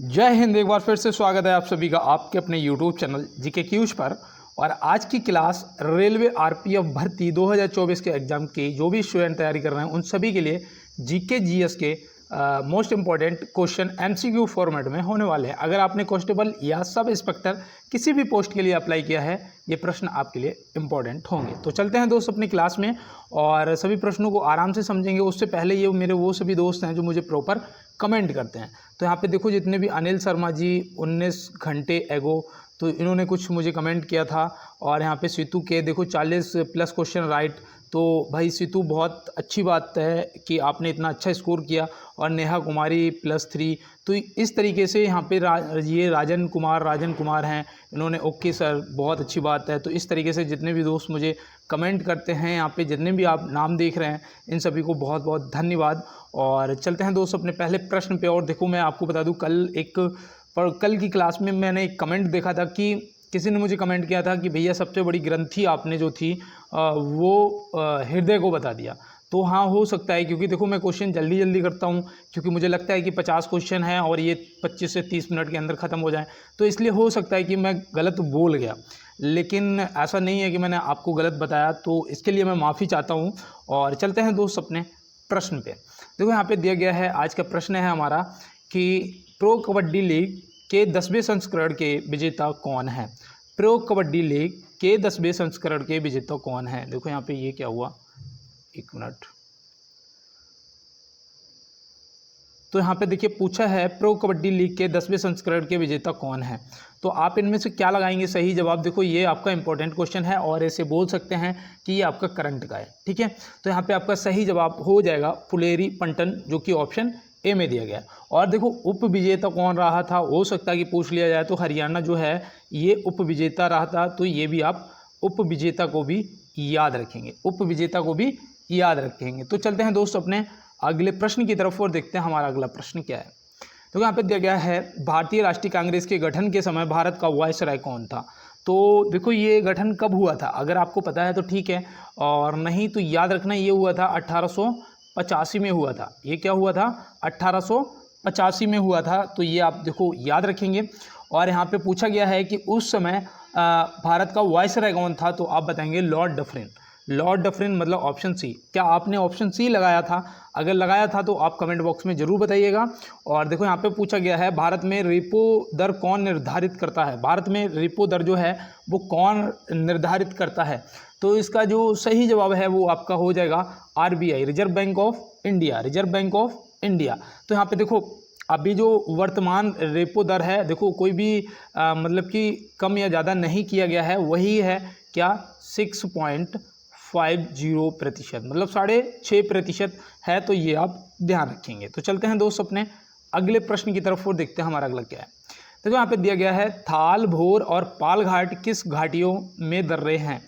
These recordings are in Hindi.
जय हिंद। एक बार फिर से स्वागत है आप सभी का आपके अपने YouTube चैनल जीके क्यूज पर। और आज की क्लास रेलवे आरपीएफ भर्ती 2024 के एग्ज़ाम की जो भी स्टूडेंट तैयारी कर रहे हैं उन सभी के लिए जीके जीएस के most important question MCQ format में होने वाले हैं। अगर आपने कांस्टेबल या सब इंस्पेक्टर किसी भी पोस्ट के लिए अप्लाई किया है, ये प्रश्न आपके लिए इंपॉर्टेंट होंगे। तो चलते हैं दोस्त अपनी क्लास में और सभी प्रश्नों को आराम से समझेंगे। उससे पहले ये मेरे वो सभी दोस्त हैं जो मुझे प्रॉपर कमेंट करते हैं। तो यहाँ पे देखो, जितने भी अनिल शर्मा जी 19 घंटे एगो, तो इन्होंने कुछ मुझे कमेंट किया था। और यहाँ पे सीतू के देखो 40+ क्वेश्चन राइट। तो भाई सीतू, बहुत अच्छी बात है कि आपने इतना अच्छा स्कोर किया। और नेहा कुमारी +3। तो इस तरीके से यहाँ पे ये राजन कुमार हैं, इन्होंने ओके सर, बहुत अच्छी बात है। तो इस तरीके से जितने भी दोस्त मुझे कमेंट करते हैं, यहाँ पे जितने भी आप नाम देख रहे हैं, इन सभी को बहुत बहुत धन्यवाद। और चलते हैं दोस्त अपने पहले प्रश्न पे। और देखो, मैं आपको बता दूं, कल की क्लास में मैंने एक कमेंट देखा था कि किसी ने मुझे कमेंट किया था कि भैया सबसे बड़ी ग्रंथि आपने जो थी वो हृदय को बता दिया। तो हाँ, हो सकता है, क्योंकि देखो मैं क्वेश्चन जल्दी करता हूँ, क्योंकि मुझे लगता है कि 50 क्वेश्चन हैं और ये 25 से 30 मिनट के अंदर ख़त्म हो जाए। तो इसलिए हो सकता है कि मैं गलत बोल गया, लेकिन ऐसा नहीं है कि मैंने आपको गलत बताया। तो इसके लिए मैं माफ़ी चाहता हूँ। और चलते हैं दोस्त अपने प्रश्न पे। देखो यहाँ पे दिया गया है, आज का प्रश्न है हमारा कि प्रो कबड्डी लीग के 10वें संस्करण के विजेता कौन है। प्रो कबड्डी लीग के 10वें संस्करण के विजेता कौन है। देखो यहाँ पे ये क्या हुआ, एक मिनट। तो यहाँ पे देखिए पूछा है प्रो कबड्डी लीग के 10वें संस्करण के विजेता कौन है। तो आप इनमें से क्या लगाएंगे सही जवाब। देखो ये आपका इंपॉर्टेंट क्वेश्चन है और ऐसे बोल सकते हैं कि ये आपका करंट का है, ठीक है। तो यहाँ पे आपका सही जवाब हो जाएगा फुलेरी पंटन, जो कि ऑप्शन ए में दिया गया। और देखो उप विजेता कौन रहा था, हो सकता है कि पूछ लिया जाए। तो हरियाणा जो है ये उप विजेता रहा था। तो ये भी आप उप विजेता को भी याद रखेंगे, उप विजेता को भी याद रखेंगे। तो चलते हैं दोस्त अपने अगले प्रश्न की तरफ और देखते हैं हमारा अगला प्रश्न क्या है। तो यहाँ पे दिया गया है, भारतीय राष्ट्रीय कांग्रेस के गठन के समय भारत का वायसराय कौन था। तो देखो ये गठन कब हुआ था, अगर आपको पता है तो ठीक है, और नहीं तो याद रखना ये हुआ था 1885 में हुआ था। ये क्या हुआ था, 1885 में हुआ था। तो ये आप देखो याद रखेंगे। और यहाँ पे पूछा गया है कि उस समय भारत का वायसराय कौन था। तो आप बताएंगे लॉर्ड डफरिन। लॉर्ड डफरिन मतलब ऑप्शन सी। क्या आपने ऑप्शन सी लगाया था? अगर लगाया था तो आप कमेंट बॉक्स में ज़रूर बताइएगा। और देखो यहाँ पे पूछा गया है, भारत में रेपो दर कौन निर्धारित करता है। भारत में रेपो दर जो है वो कौन निर्धारित करता है। तो इसका जो सही जवाब है वो आपका हो जाएगा RBI, reserve bank of India, reserve bank of India. तो यहाँ पे देखो अभी जो वर्तमान रेपो दर है, देखो कोई भी मतलब कि कम या ज़्यादा नहीं किया गया है, वही है क्या 6.50%, मतलब 6.5% है। तो ये आप ध्यान रखेंगे। तो चलते हैं दोस्त अपने अगले प्रश्न की तरफ और देखते हैं हमारा अगला क्या है। तो यहाँ पे दिया गया है, थाल, भोर और पालघाट किस घाटियों में दर्रे हैं।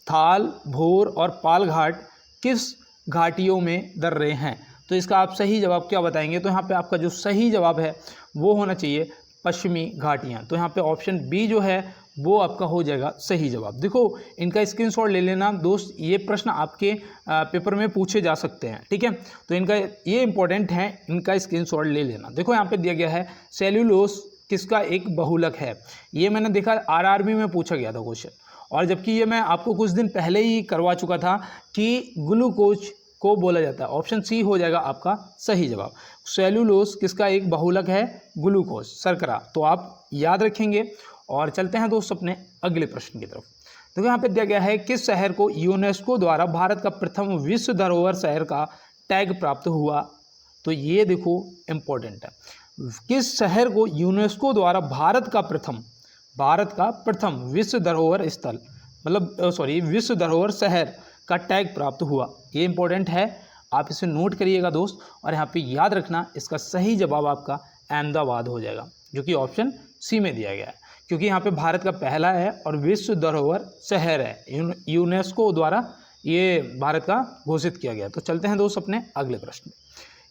थाल, भोर और पालघाट किस घाटियों में दर्रे हैं। तो इसका आप सही जवाब क्या बताएंगे। तो यहाँ पे आपका जो सही जवाब है वो होना चाहिए पश्चिमी घाटियाँ। तो यहाँ पे ऑप्शन बी जो है वो आपका हो जाएगा सही जवाब। देखो इनका स्क्रीनशॉट ले लेना दोस्त, ये प्रश्न आपके पेपर में पूछे जा सकते हैं, ठीक है। तो इनका ये इंपॉर्टेंट है, इनका स्क्रीनशॉट ले लेना। देखो यहाँ पे दिया गया है, सेल्यूलोस किसका एक बहुलक है। ये मैंने देखा आरआरबी में पूछा गया था क्वेश्चन, और जबकि ये मैं आपको कुछ दिन पहले ही करवा चुका था कि ग्लूकोज को बोला जाता है। ऑप्शन सी हो जाएगा आपका सही जवाब। सेल्यूलोस किसका एक बहुलक है, ग्लूकोज, शर्करा। तो आप याद रखेंगे। और चलते हैं दोस्त अपने अगले प्रश्न की तरफ। तो यहाँ पे दिया गया है, किस शहर को यूनेस्को द्वारा भारत का प्रथम विश्व धरोहर शहर का टैग प्राप्त हुआ। तो ये देखो इंपॉर्टेंट है, किस शहर को यूनेस्को द्वारा भारत का प्रथम विश्व धरोहर स्थल मतलब विश्व धरोहर शहर का टैग प्राप्त हुआ। ये इंपॉर्टेंट है, आप इसे नोट करिएगा दोस्त। और यहाँ पे याद रखना, इसका सही जवाब आपका अहमदाबाद हो जाएगा, जो कि ऑप्शन सी में दिया गया है, क्योंकि यहाँ पे भारत का पहला है और विश्व धरोहर शहर है, यूनेस्को द्वारा ये भारत का घोषित किया गया। तो चलते हैं दोस्त अपने अगले प्रश्न।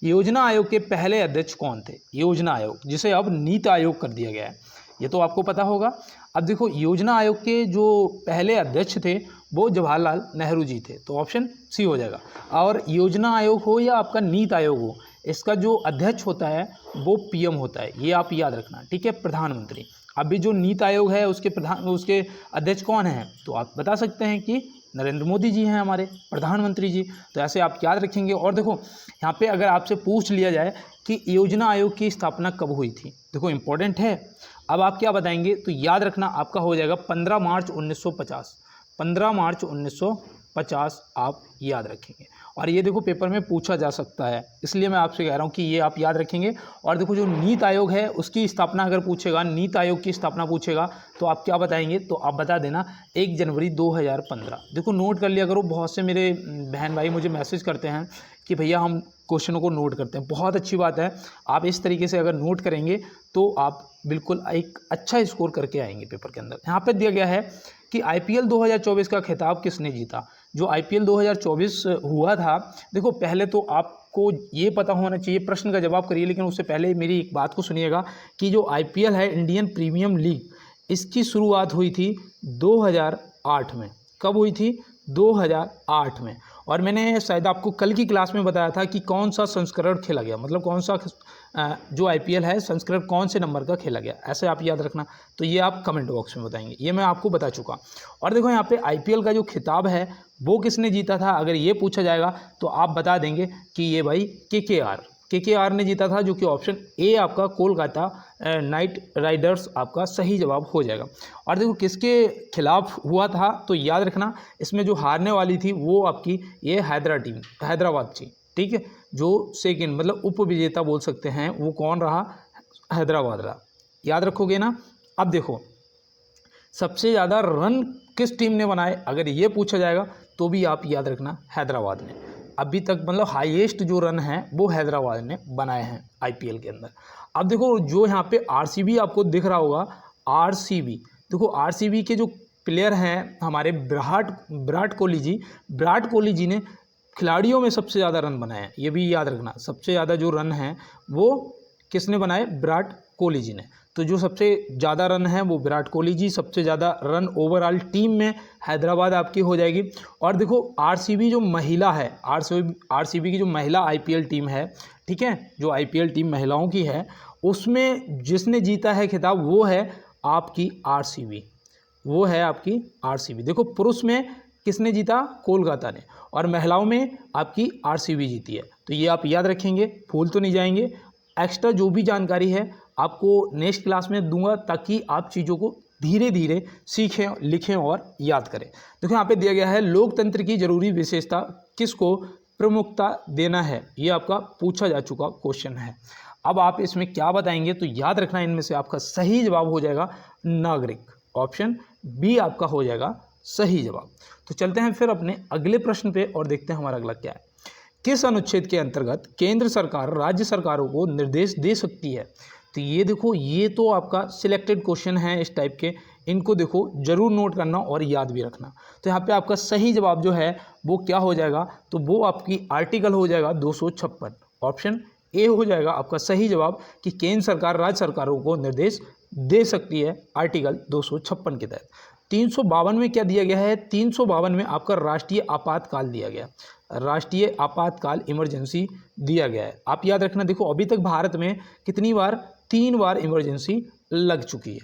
योजना आयोग के पहले अध्यक्ष कौन थे। योजना आयोग, जिसे अब नीति आयोग कर दिया गया है, ये तो आपको पता होगा। अब देखो योजना आयोग के जो पहले अध्यक्ष थे वो जवाहरलाल नेहरू जी थे। तो ऑप्शन सी हो जाएगा। और योजना आयोग हो या आपका नीति आयोग हो, इसका जो अध्यक्ष होता है वो पीएम होता है, ये आप याद रखना, ठीक है, प्रधानमंत्री। अभी जो नीति आयोग है उसके अध्यक्ष कौन है, तो आप बता सकते हैं कि नरेंद्र मोदी जी हैं हमारे प्रधानमंत्री जी। तो ऐसे आप याद रखेंगे। और देखो यहाँ पे अगर आपसे पूछ लिया जाए कि योजना आयोग की स्थापना कब हुई थी, देखो इंपॉर्टेंट है। अब आप क्या बताएंगे, तो याद रखना आपका हो जाएगा 15 मार्च 1950। 15 मार्च 1950 आप याद रखेंगे। और ये देखो पेपर में पूछा जा सकता है, इसलिए मैं आपसे कह रहा हूँ कि ये आप याद रखेंगे। और देखो जो नीति आयोग है उसकी स्थापना अगर पूछेगा, नीति आयोग की स्थापना पूछेगा तो आप क्या बताएंगे, तो आप बता देना 1 जनवरी 2015। देखो नोट कर लिया करो, बहुत से मेरे बहन भाई मुझे मैसेज करते हैं कि भैया हम क्वेश्चनों को नोट करते हैं, बहुत अच्छी बात है। आप इस तरीके से अगर नोट करेंगे तो आप बिल्कुल एक अच्छा स्कोर करके आएंगे पेपर के अंदर। यहाँ पे दिया गया है कि आईपीएल 2024 का खिताब किसने जीता। जो आईपीएल 2024 हुआ था, देखो पहले तो आपको ये पता होना चाहिए, प्रश्न का जवाब करिए, लेकिन उससे पहले मेरी एक बात को सुनिएगा कि जो आईपीएल है, इंडियन प्रीमियम लीग, इसकी शुरुआत हुई थी 2008 में। कब हुई थी, 2008 में। और मैंने शायद आपको कल की क्लास में बताया था कि कौन सा संस्करण खेला गया, मतलब कौन सा जो आईपीएल है संस्करण कौन से नंबर का खेला गया, ऐसे आप याद रखना। तो ये आप कमेंट बॉक्स में बताएंगे, ये मैं आपको बता चुका। और देखो यहाँ पे आईपीएल का जो खिताब है वो किसने जीता था, अगर ये पूछा जाएगा तो आप बता देंगे कि ये भाई केकेआर ने जीता था, जो कि ऑप्शन ए आपका कोलकाता नाइट राइडर्स आपका सही जवाब हो जाएगा। और देखो किसके खिलाफ हुआ था, तो याद रखना इसमें जो हारने वाली थी वो आपकी ये हैदराबाद थी, ठीक है। जो सेकंड मतलब उप विजेता बोल सकते हैं वो कौन रहा, हैदराबाद रहा, याद रखोगे ना। अब देखो सबसे ज़्यादा रन किस टीम ने बनाए, अगर ये पूछा जाएगा तो भी आप याद रखना हैदराबाद ने। अभी तक मतलब हाईएस्ट जो रन हैं वो हैदराबाद ने बनाए हैं आईपीएल के अंदर। अब देखो जो यहाँ पे आरसीबी आपको दिख रहा होगा, आरसीबी, देखो आरसीबी के जो प्लेयर हैं हमारे विराट कोहली जी ने खिलाड़ियों में सबसे ज़्यादा रन बनाए हैं, ये भी याद रखना। सबसे ज़्यादा जो रन हैं वो किसने बनाए, विराट कोहली जी ने। तो जो सबसे ज़्यादा रन है वो विराट कोहली जी, सबसे ज़्यादा रन ओवरऑल टीम में हैदराबाद आपकी हो जाएगी। और देखो आरसीबी जो महिला है, आरसीबी की जो महिला आईपीएल टीम है, ठीक है, जो आईपीएल टीम महिलाओं की है, उसमें जिसने जीता है खिताब वो है आपकी आरसीबी, वो है आपकी आरसीबी। देखो पुरुष में किसने जीता, कोलकाता ने, और महिलाओं में आपकी आरसीबी जीती है। तो ये आप याद रखेंगे, भूल तो नहीं जाएंगे। एक्स्ट्रा जो भी जानकारी है आपको नेक्स्ट क्लास में दूंगा, ताकि आप चीज़ों को धीरे धीरे सीखें, लिखें और याद करें। देखो यहाँ पे दिया गया है लोकतंत्र की जरूरी विशेषता किसको प्रमुखता देना है, ये आपका पूछा जा चुका क्वेश्चन है। अब आप इसमें क्या बताएंगे, तो याद रखना इनमें से आपका सही जवाब हो जाएगा नागरिक, ऑप्शन बी आपका हो जाएगा सही जवाब। तो चलते हैं फिर अपने अगले प्रश्न पे और देखते हैं हमारा अगला क्या है। किस अनुच्छेद के अंतर्गत केंद्र सरकार राज्य सरकारों को निर्देश दे सकती है। तो ये देखो ये तो आपका सिलेक्टेड क्वेश्चन है इस टाइप के, इनको देखो जरूर नोट करना और याद भी रखना। तो यहाँ पे आपका सही जवाब जो है वो क्या हो जाएगा, तो वो आपकी आर्टिकल हो जाएगा 256, ऑप्शन ए हो जाएगा आपका सही जवाब, कि केंद्र सरकार राज्य सरकारों को निर्देश दे सकती है आर्टिकल 256 के तहत। 352 में क्या दिया गया है, 352 में आपका राष्ट्रीय आपातकाल दिया गया, राष्ट्रीय आपातकाल इमरजेंसी दिया गया है। आप याद रखना, देखो अभी तक भारत में कितनी बार, 3 बार इमरजेंसी लग चुकी है।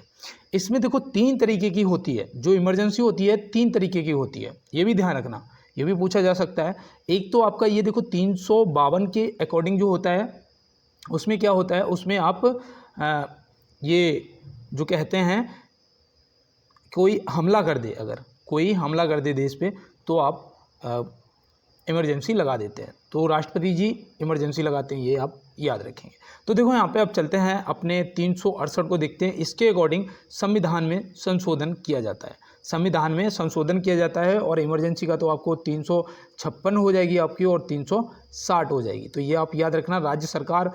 इसमें देखो 3 तरीके की होती है, जो इमरजेंसी होती है 3 तरीके की होती है, ये भी ध्यान रखना, ये भी पूछा जा सकता है। एक तो आपका ये देखो 352 के अकॉर्डिंग जो होता है उसमें क्या होता है, उसमें आप ये जो कहते हैं कोई हमला कर दे, अगर कोई हमला कर दे देश पे तो आप इमरजेंसी लगा देते हैं, तो राष्ट्रपति जी इमरजेंसी लगाते हैं, ये आप याद रखेंगे। तो देखो यहाँ पे अब चलते हैं अपने 368 को देखते हैं। इसके अकॉर्डिंग संविधान में संशोधन किया जाता है, संविधान में संशोधन किया जाता है, और इमरजेंसी का तो आपको 356 हो जाएगी आपकी और 360 हो जाएगी। तो ये आप याद रखना, राज्य सरकार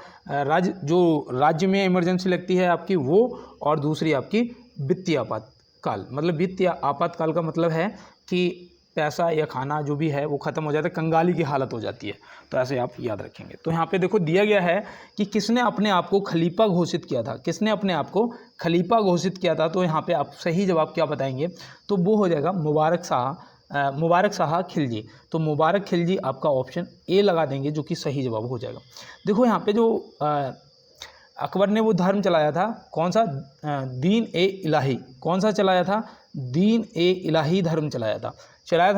जो राज्य में इमरजेंसी लगती है आपकी वो, और दूसरी आपकी वित्तीय आपातकाल, मतलब वित्तीय आपातकाल का मतलब है कि पैसा या खाना जो भी है वो ख़त्म हो जाता है, कंगाली की हालत हो जाती है। तो ऐसे आप याद रखेंगे। तो यहाँ पे देखो दिया गया है कि किसने अपने आप को खलीफा घोषित किया था, किसने अपने आप को खलीफा घोषित किया था। तो यहाँ पे आप सही जवाब क्या बताएंगे, तो वो हो जाएगा मुबारक शाह मुबारक शाह खिलजी। तो मुबारक खिलजी आपका ऑप्शन ए लगा देंगे, जो कि सही जवाब हो जाएगा। देखो यहाँ पे जो अकबर ने वो धर्म चलाया था, कौन सा, दीन ए इलाही, कौन सा चलाया था, दीन ए इलाही धर्म चलाया था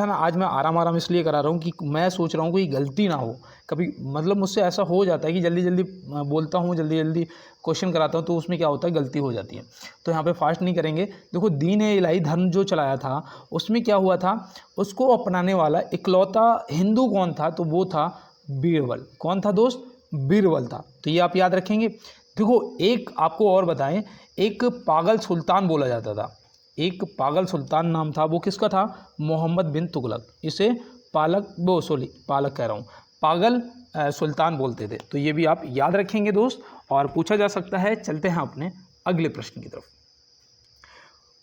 ना। आज मैं आराम इसलिए करा रहा हूँ कि मैं सोच रहा हूँ कोई गलती ना हो। कभी मतलब मुझसे ऐसा हो जाता है कि जल्दी जल्दी बोलता हूँ, जल्दी जल्दी क्वेश्चन कराता हूँ, तो उसमें क्या होता है, गलती हो जाती है। तो यहाँ पे फास्ट नहीं करेंगे। देखो दीन ए इलाही धर्म जो चलाया था, उसमें क्या हुआ था, उसको अपनाने वाला इकलौता हिंदू कौन था, तो वो था बीरबल। कौन था दोस्त, बीरबल था। तो ये आप याद रखेंगे। देखो एक आपको और बताएं, एक पागल सुल्तान बोला जाता था, एक पागल सुल्तान नाम था, वो किसका था, मोहम्मद बिन तुगलक। इसे पालक कह रहा हूँ, पागल सुल्तान बोलते थे। तो ये भी आप याद रखेंगे दोस्त, और पूछा जा सकता है। चलते हैं अपने अगले प्रश्न की तरफ।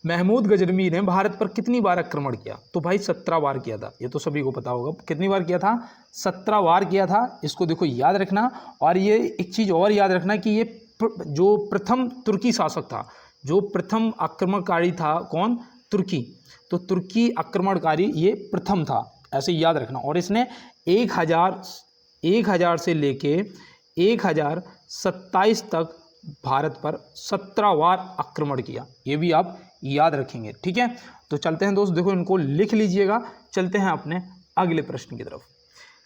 महमूद गजनवी ने भारत पर कितनी बार आक्रमण किया, तो भाई 17 बार किया था। ये तो सभी को पता होगा, कितनी बार किया था, 17 बार किया था। इसको देखो याद रखना। और ये एक चीज़ और याद रखना कि ये जो प्रथम तुर्की शासक था, जो प्रथम आक्रमणकारी था, कौन, तुर्की। तो तुर्की आक्रमणकारी ये प्रथम था, ऐसे याद रखना। और इसने 1000 से लेके 1027 तक भारत पर 17 बार आक्रमण किया। ये भी आप याद रखेंगे, ठीक है। तो चलते हैं दोस्त, देखो इनको लिख लीजिएगा। चलते हैं अपने अगले प्रश्न की तरफ।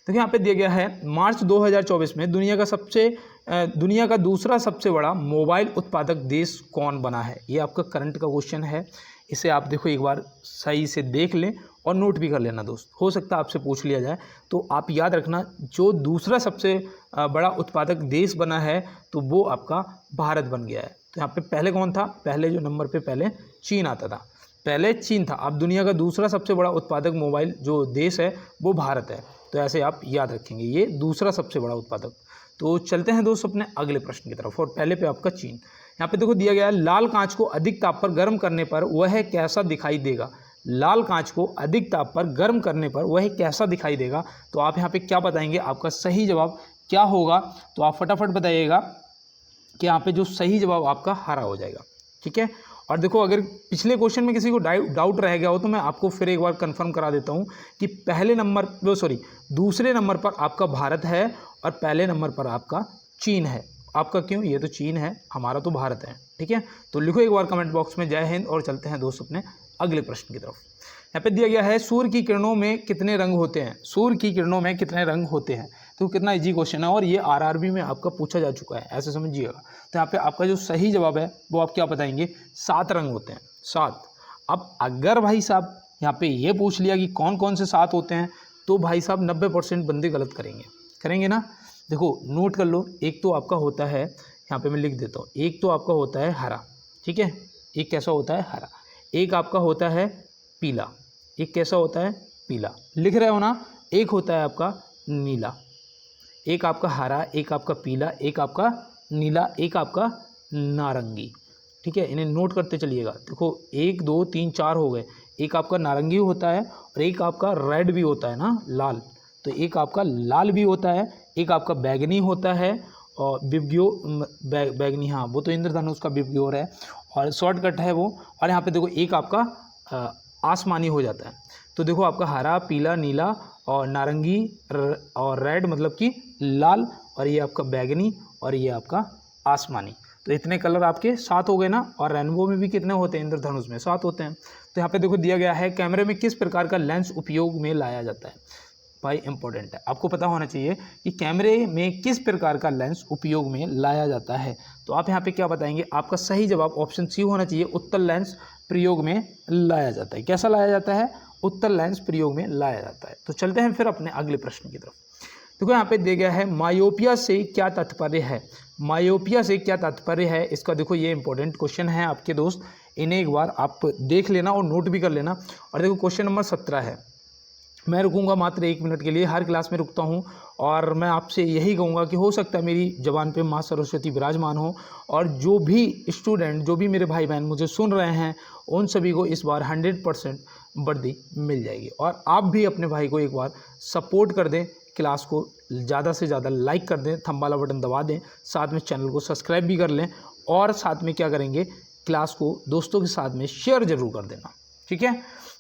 देखिए यहाँ पे दिया गया है, मार्च 2024 में दुनिया का दूसरा सबसे बड़ा मोबाइल उत्पादक देश कौन बना है। ये आपका करंट का क्वेश्चन है। इसे आप देखो एक बार सही से देख लें और नोट भी कर लेना दोस्त, हो सकता है आपसे पूछ लिया जाए। तो आप याद रखना, जो दूसरा सबसे बड़ा उत्पादक देश बना है, तो वो आपका भारत बन गया है। तो यहाँ पे पहले कौन था, पहले जो नंबर पे पहले चीन आता था, पहले चीन था। अब दुनिया का दूसरा सबसे बड़ा उत्पादक मोबाइल जो देश है, वो भारत है। तो ऐसे आप याद रखेंगे, ये दूसरा सबसे बड़ा उत्पादक। तो चलते हैं दोस्त अपने अगले प्रश्न की तरफ, और पहले पे आपका चीन। यहाँ पे देखो दिया गया है, लाल कांच को अधिक ताप पर गर्म करने पर वह कैसा दिखाई देगा। लाल कांच को अधिक ताप पर गर्म करने पर वह कैसा दिखाई देगा। तो आप यहाँ पे क्या बताएंगे, आपका सही जवाब क्या होगा, तो आप फटाफट बताइएगा कि यहाँ पे जो सही जवाब आपका हरा हो जाएगा, ठीक है। और देखो अगर पिछले क्वेश्चन में किसी को डाउट रह गया हो, तो मैं आपको फिर एक बार कंफर्म करा देता हूँ कि दूसरे नंबर पर आपका भारत है और पहले नंबर पर आपका चीन है। आपका क्यों, ये तो चीन है, हमारा तो भारत है, ठीक है। तो लिखो एक बार कमेंट बॉक्स में जय हिंद, और चलते हैं दोस्त अपने अगले प्रश्न की तरफ। यहाँ पे दिया गया है, सूर्य की किरणों में कितने रंग होते हैं। सूर्य की किरणों में कितने रंग होते हैं। तो कितना इजी क्वेश्चन है, और ये आरआरबी में आपका पूछा जा चुका है, ऐसे समझिएगा। तो यहाँ पे आपका जो सही जवाब है वो आप क्या बताएंगे, 7 रंग होते हैं, 7। अब अगर भाई साहब यहाँ पे ये पूछ लिया कि कौन कौन से 7 होते हैं, तो भाई साहब 90% बंदे गलत करेंगे ना। देखो नोट कर लो, एक तो आपका होता है, यहाँ पे मैं लिख देता हूँ, एक तो आपका होता है हरा, ठीक है, एक कैसा होता है हरा, एक आपका होता है पीला, एक कैसा होता है पीला, लिख रहे हो ना। एक होता है आपका नीला, एक आपका हरा, एक आपका पीला, एक आपका नीला, एक आपका नारंगी, ठीक है। इन्हें नोट करते चलिएगा। देखो 1 2 3 4 हो गए। एक आपका नारंगी होता है, और एक आपका रेड भी होता है ना, लाल। तो एक आपका लाल भी होता है, एक आपका बैगनी होता है, और बैगनी, हाँ वो तो इंद्रधनुष का बिब्ग्योर है, और शॉर्टकट है वो। और यहाँ पे देखो एक आपका आसमानी हो जाता है। तो देखो आपका हरा, पीला, नीला और नारंगी और रेड मतलब कि लाल, और ये आपका बैगनी, और ये आपका आसमानी। तो इतने कलर आपके 7 हो गए ना। और रेनबो में भी कितने होते हैं, इंद्रधनुष में 7 होते हैं। तो यहाँ पे देखो दिया गया है, कैमरे में किस प्रकार का लेंस उपयोग में लाया जाता है। भाई इंपॉर्टेंट है, आपको पता होना चाहिए कि कैमरे में किस प्रकार का लेंस उपयोग में लाया जाता है। तो आप यहाँ पे क्या बताएंगे, आपका सही जवाब ऑप्शन सी होना चाहिए, उत्तल लेंस प्रयोग में लाया जाता है। कैसा लाया जाता है, उत्तल लेंस प्रयोग में लाया जाता है। तो चलते हैं फिर अपने अगले प्रश्न की तरफ। देखो यहाँ पे दिया गया है, मायोपिया से क्या तात्पर्य है। मायोपिया से क्या तात्पर्य है, इसका देखो ये इंपॉर्टेंट क्वेश्चन है आपके दोस्त, इन्हें एक बार आप देख लेना और नोट भी कर लेना। और देखो क्वेश्चन नंबर 17 है। मैं रुकूंगा मात्र 1 मिनट के लिए, हर क्लास में रुकता हूं, और मैं आपसे यही कहूँगा कि हो सकता है मेरी ज़बान पे माँ सरस्वती विराजमान हो, और जो भी स्टूडेंट, जो भी मेरे भाई बहन मुझे सुन रहे हैं, उन सभी को इस बार 100% वर्दी मिल जाएगी। और आप भी अपने भाई को एक बार सपोर्ट कर दें, क्लास को ज़्यादा से ज़्यादा लाइक कर दें, थंब वाला बटन दबा दें, साथ में चैनल को सब्सक्राइब भी कर लें, और साथ में क्या करेंगे, क्लास को दोस्तों के साथ में शेयर ज़रूर कर देना। ठीक है।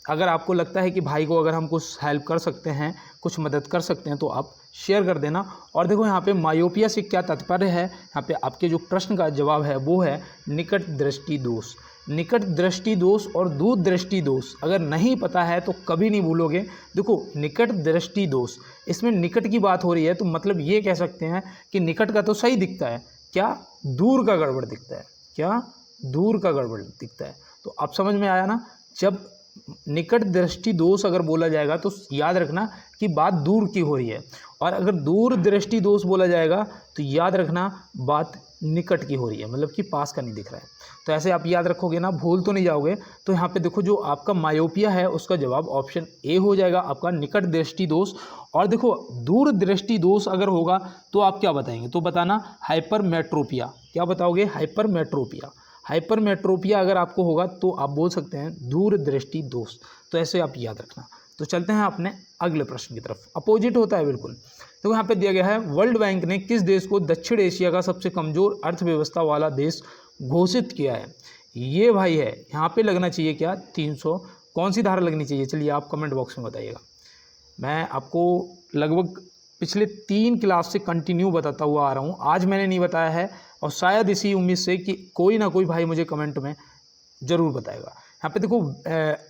अगर आपको लगता है कि भाई को अगर हम कुछ हेल्प कर सकते हैं, कुछ मदद कर सकते हैं, तो आप शेयर कर देना। और देखो यहाँ पे मायोपिया से क्या तात्पर्य है, यहाँ पे आपके जो प्रश्न का जवाब है वो है निकट दृष्टि दोष। निकट दृष्टि दोष और दूर दृष्टि दोष अगर नहीं पता है तो कभी नहीं भूलोगे। देखो निकट दृष्टि दोष, इसमें निकट की बात हो रही है तो मतलब ये कह सकते हैं कि निकट का तो सही दिखता है, क्या दूर का गड़बड़ दिखता है, क्या दूर का गड़बड़ दिखता है। तो आप समझ में आया ना, जब निकट दृष्टि दोष अगर बोला जाएगा तो याद रखना कि बात दूर की हो रही है, और अगर दूर दृष्टि दोष बोला जाएगा तो याद रखना बात निकट की हो रही है, मतलब कि पास का नहीं दिख रहा है। तो ऐसे आप याद रखोगे ना, भूल तो नहीं जाओगे। तो यहाँ पे देखो जो आपका मायोपिया है उसका जवाब ऑप्शन ए हो जाएगा आपका, निकट दृष्टि दोष। और देखो दूर दृष्टि दोष अगर होगा तो आप क्या बताएंगे, तो बताना हाइपरमेट्रोपिया। क्या बताओगे, हाइपरमेट्रोपिया। हाइपरमेट्रोपिया अगर आपको होगा तो आप बोल सकते हैं दूर दृष्टि दोष। तो ऐसे आप याद रखना। तो चलते हैं अपने अगले प्रश्न की तरफ, अपोजिट होता है बिल्कुल। तो यहाँ पे दिया गया है वर्ल्ड बैंक ने किस देश को दक्षिण एशिया का सबसे कमज़ोर अर्थव्यवस्था वाला देश घोषित किया है। ये भाई है, यहाँ पे लगना चाहिए क्या 300, कौन सी धारा लगनी चाहिए, चलिए आप कमेंट बॉक्स में बताइएगा। मैं आपको लगभग पिछले 3 क्लास से कंटिन्यू बताता हुआ आ रहा हूँ, आज मैंने नहीं बताया है, और शायद इसी उम्मीद से कि कोई ना कोई भाई मुझे कमेंट में ज़रूर बताएगा। यहाँ पे देखो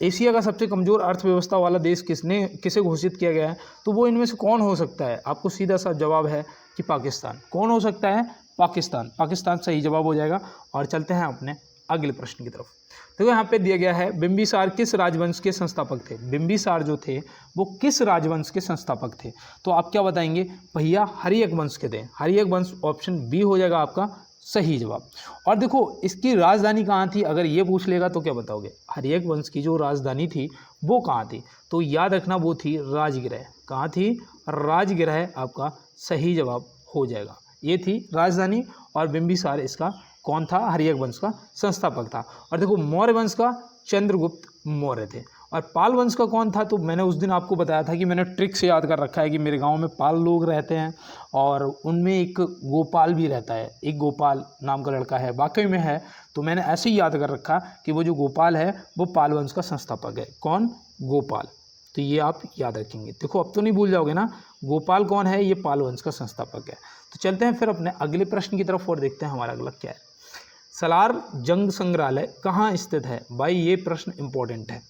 एशिया का सबसे कमज़ोर अर्थव्यवस्था वाला देश किसे घोषित किया गया है, तो वो इनमें से कौन हो सकता है। आपको सीधा सा जवाब है कि पाकिस्तान। कौन हो सकता है, पाकिस्तान। पाकिस्तान सही जवाब हो जाएगा। और चलते हैं अपने अगले प्रश्न की तरफ। देखो यहाँ पे दिया गया है बिंबिसार किस राजवंश के संस्थापक थे। बिंबिसार जो थे वो किस राजवंश के संस्थापक थे, तो आप क्या बताएंगे, भैया हर्यक वंश के थे। हर्यक वंश ऑप्शन बी हो जाएगा आपका सही जवाब। और देखो इसकी राजधानी कहाँ थी, अगर ये पूछ लेगा तो क्या बताओगे, हर्यक वंश की जो राजधानी थी वो कहाँ थी, तो याद रखना वो थी राजगृह। कहाँ थी, राजगृह आपका सही जवाब हो जाएगा। ये थी राजधानी, और बिंबिसार इसका कौन था, हर्यक वंश का संस्थापक था। और देखो मौर्य वंश का चंद्रगुप्त मौर्य थे। और पाल वंश का कौन था, तो मैंने उस दिन आपको बताया था कि मैंने ट्रिक से याद कर रखा है कि मेरे गांव में पाल लोग रहते हैं और उनमें एक गोपाल भी रहता है, एक गोपाल नाम का लड़का है, वाकई में है। तो मैंने ऐसे ही याद कर रखा कि वो जो गोपाल है वो पाल वंश का संस्थापक है। कौन, गोपाल। तो ये आप याद रखेंगे। देखो अब तो नहीं भूल जाओगे ना, गोपाल कौन है, ये पाल वंश का संस्थापक है। तो चलते हैं फिर अपने अगले प्रश्न की तरफ और देखते हैं हमारा अगला क्या है। सलार जंग संग्रहालय कहाँ स्थित है। भाई ये प्रश्न इंपॉर्टेंट है,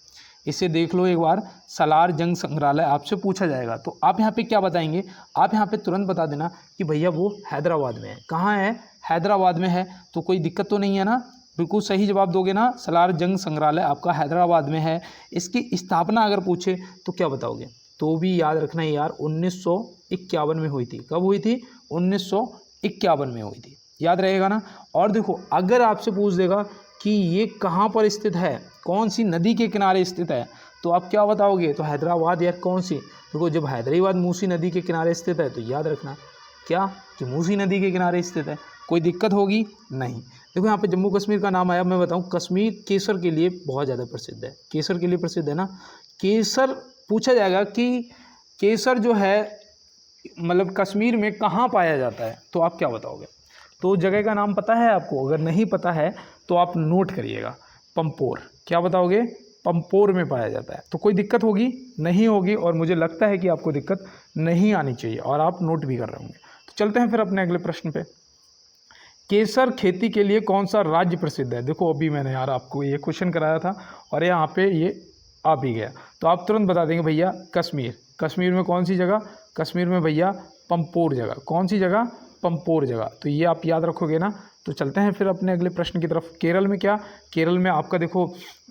इसे देख लो एक बार। सलार जंग संग्रहालय आपसे पूछा जाएगा तो आप यहाँ पे क्या बताएंगे, आप यहाँ पे तुरंत बता देना कि भैया वो हैदराबाद में है। कहाँ है, हैदराबाद में है। तो कोई दिक्कत तो नहीं है ना, बिल्कुल सही जवाब दोगे ना। सलार जंग संग्रहालय आपका हैदराबाद में है। इसकी स्थापना अगर पूछे तो क्या बताओगे, तो भी याद रखना है यार 1951 में हुई थी। कब हुई थी, 1951 में हुई थी, याद रहेगा ना। और देखो अगर आपसे पूछ देगा कि ये कहाँ पर स्थित है, कौन सी नदी के किनारे स्थित है, तो आप क्या बताओगे, तो हैदराबाद यार कौन सी। देखो जब हैदराबाद मूसी नदी के किनारे स्थित है तो याद रखना क्या, कि मूसी नदी के किनारे स्थित है। कोई दिक्कत होगी नहीं। देखो यहाँ पे जम्मू कश्मीर का नाम आया, मैं बताऊँ कश्मीर केसर के लिए बहुत ज़्यादा प्रसिद्ध है। केसर के लिए प्रसिद्ध है ना। केसर पूछा जाएगा कि केसर जो है मतलब कश्मीर में कहाँ पाया जाता है, तो आप क्या बताओगे। तो जगह का नाम पता है आपको, अगर नहीं पता है तो आप नोट करिएगा, पंपोर। क्या बताओगे, पंपोर में पाया जाता है। तो कोई दिक्कत होगी नहीं होगी, और मुझे लगता है कि आपको दिक्कत नहीं आनी चाहिए और आप नोट भी कर रहे होंगे। तो चलते हैं फिर अपने अगले प्रश्न पे। केसर खेती के लिए कौन सा राज्य प्रसिद्ध है। देखो अभी मैंने यार आपको ये क्वेश्चन कराया था और यहाँ पे ये आ भी गया, तो आप तुरंत बता देंगे भैया कश्मीर। कश्मीर में कौन सी जगह, कश्मीर में भैया पंपोर जगह। कौन सी जगह, पंपोर जगह। तो ये आप याद रखोगे ना। तो चलते हैं फिर अपने अगले प्रश्न की तरफ। केरल में क्या, केरल में आपका देखो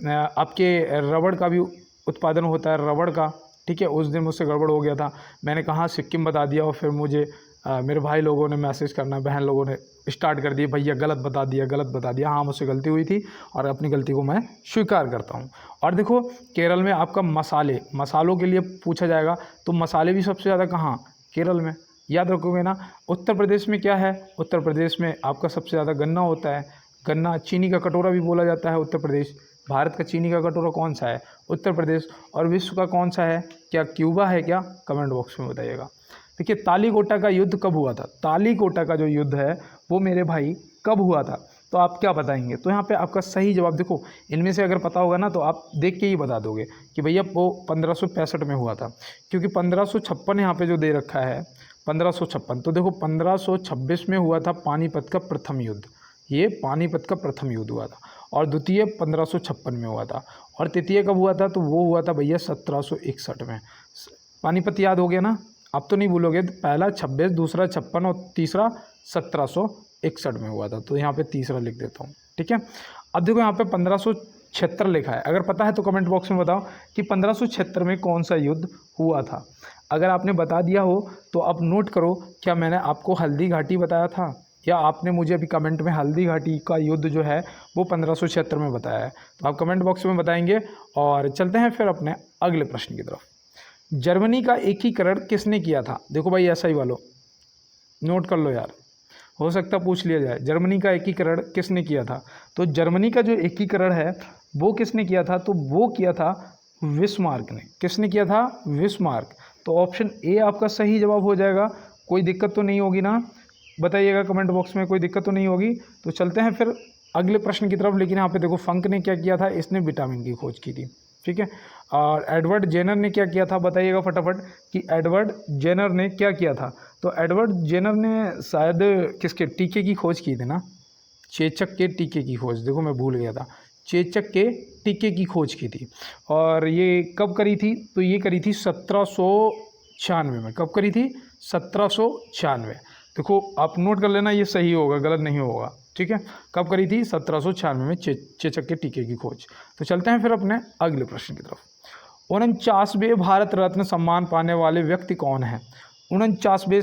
आपके रबड़ का भी उत्पादन होता है, रबड़ का। ठीक है, उस दिन मुझसे गड़बड़ हो गया था, मैंने कहा सिक्किम बता दिया और फिर मुझे मेरे भाई लोगों ने मैसेज करना, बहन लोगों ने स्टार्ट कर दिए, भैया गलत बता दिया, गलत बता दिया। हाँ मुझसे गलती हुई थी और अपनी गलती को मैं स्वीकार करता हूँ। और देखो केरल में आपका मसालों के लिए पूछा जाएगा तो मसाले भी सबसे ज़्यादा कहाँ, केरल में। याद रखोगे ना। उत्तर प्रदेश में क्या है, उत्तर प्रदेश में आपका सबसे ज़्यादा गन्ना होता है। गन्ना, चीनी का कटोरा भी बोला जाता है उत्तर प्रदेश। भारत का चीनी का कटोरा कौन सा है, उत्तर प्रदेश। और विश्व का कौन सा है, क्या क्यूबा है क्या, कमेंट बॉक्स में बताइएगा। देखिए तालीकोटा का युद्ध कब हुआ था, तालीकोटा का जो युद्ध है वो मेरे भाई कब हुआ था, तो आप क्या बताएंगे? तो यहाँ पे आपका सही जवाब देखो, इनमें से अगर पता होगा ना तो आप देख के ही बता दोगे कि भैया वो 1565 में हुआ था, क्योंकि 1556 यहाँ पे जो दे रखा है 1556, तो देखो 1526 में हुआ था पानीपत का प्रथम युद्ध, ये पानीपत का प्रथम युद्ध हुआ था, और द्वितीय 1556 में हुआ था, और तृतीय कब हुआ था? तो वो हुआ था भैया 1761 में। पानीपत याद हो गया ना? अब तो नहीं भूलोगे। पहला 26, दूसरा 56 और तीसरा 1761 में हुआ था। तो यहाँ पे तीसरा लिख देता हूँ, ठीक है। अब देखो यहाँ पे 1576 लिखा है, अगर पता है तो कमेंट बॉक्स में बताओ कि 1576 में कौन सा युद्ध हुआ था। अगर आपने बता दिया हो तो आप नोट करो, क्या मैंने आपको हल्दी घाटी बताया था, या आपने मुझे अभी कमेंट में हल्दी घाटी का युद्ध जो है वो 1576 में बताया है? तो आप कमेंट बॉक्स में बताएंगे। और चलते हैं फिर अपने अगले प्रश्न की तरफ। जर्मनी का एकीकरण किसने किया था? देखो भाई ऐसा ही वालों नोट कर लो यार, हो सकता पूछ लिया जाए। जर्मनी का एकीकरण किसने किया था? तो जर्मनी का जो एकीकरण है वो किसने किया था? तो वो किया था बिस्मार्क ने। किसने किया था? बिस्मार्क। तो ऑप्शन ए आपका सही जवाब हो जाएगा। कोई दिक्कत तो नहीं होगी ना? बताइएगा कमेंट बॉक्स में, कोई दिक्कत तो नहीं होगी। तो चलते हैं फिर अगले प्रश्न की तरफ। लेकिन यहाँ पे देखो फंक ने क्या किया था? इसने विटामिन की खोज की थी, ठीक है। और एडवर्ड जेनर ने क्या किया था? बताइएगा फटाफट कि एडवर्ड जेनर ने क्या किया था। तो एडवर्ड जेनर ने शायद किसके टीके की खोज की थी ना? चेचक के टीके की खोज, देखो मैं भूल गया था, चेचक के टीके की खोज की थी। और ये कब करी थी? तो ये करी थी 1796 में। कब करी थी? 1796। देखो आप नोट कर लेना, ये सही होगा, गलत नहीं होगा, ठीक है। कब करी थी? 1796 में चेचक के टीके की खोज। तो चलते हैं फिर अपने अगले प्रश्न की तरफ। 49वें भारत रत्न सम्मान पाने वाले व्यक्ति कौन है? 49वें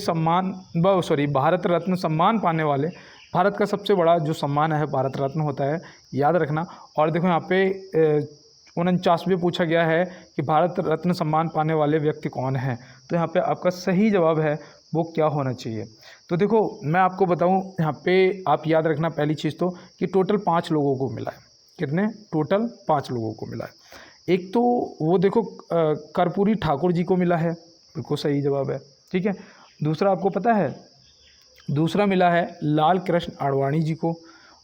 भारत रत्न सम्मान पाने वाले, भारत का सबसे बड़ा जो सम्मान है भारत रत्न होता है, याद रखना। और देखो यहाँ पे 49वें पूछा गया है कि भारत रत्न सम्मान पाने वाले व्यक्ति कौन है। तो यहाँ पे आपका सही जवाब है वो क्या होना चाहिए? तो देखो मैं आपको बताऊं, यहाँ पे आप याद रखना पहली चीज़ तो कि टोटल 5 लोगों को मिला है। कितने? टोटल 5 लोगों को मिला है। एक तो वो देखो कर्पूरी ठाकुर जी को मिला है, बिल्कुल सही जवाब है, ठीक है। दूसरा आपको पता है, दूसरा मिला है लाल कृष्ण आडवाणी जी को,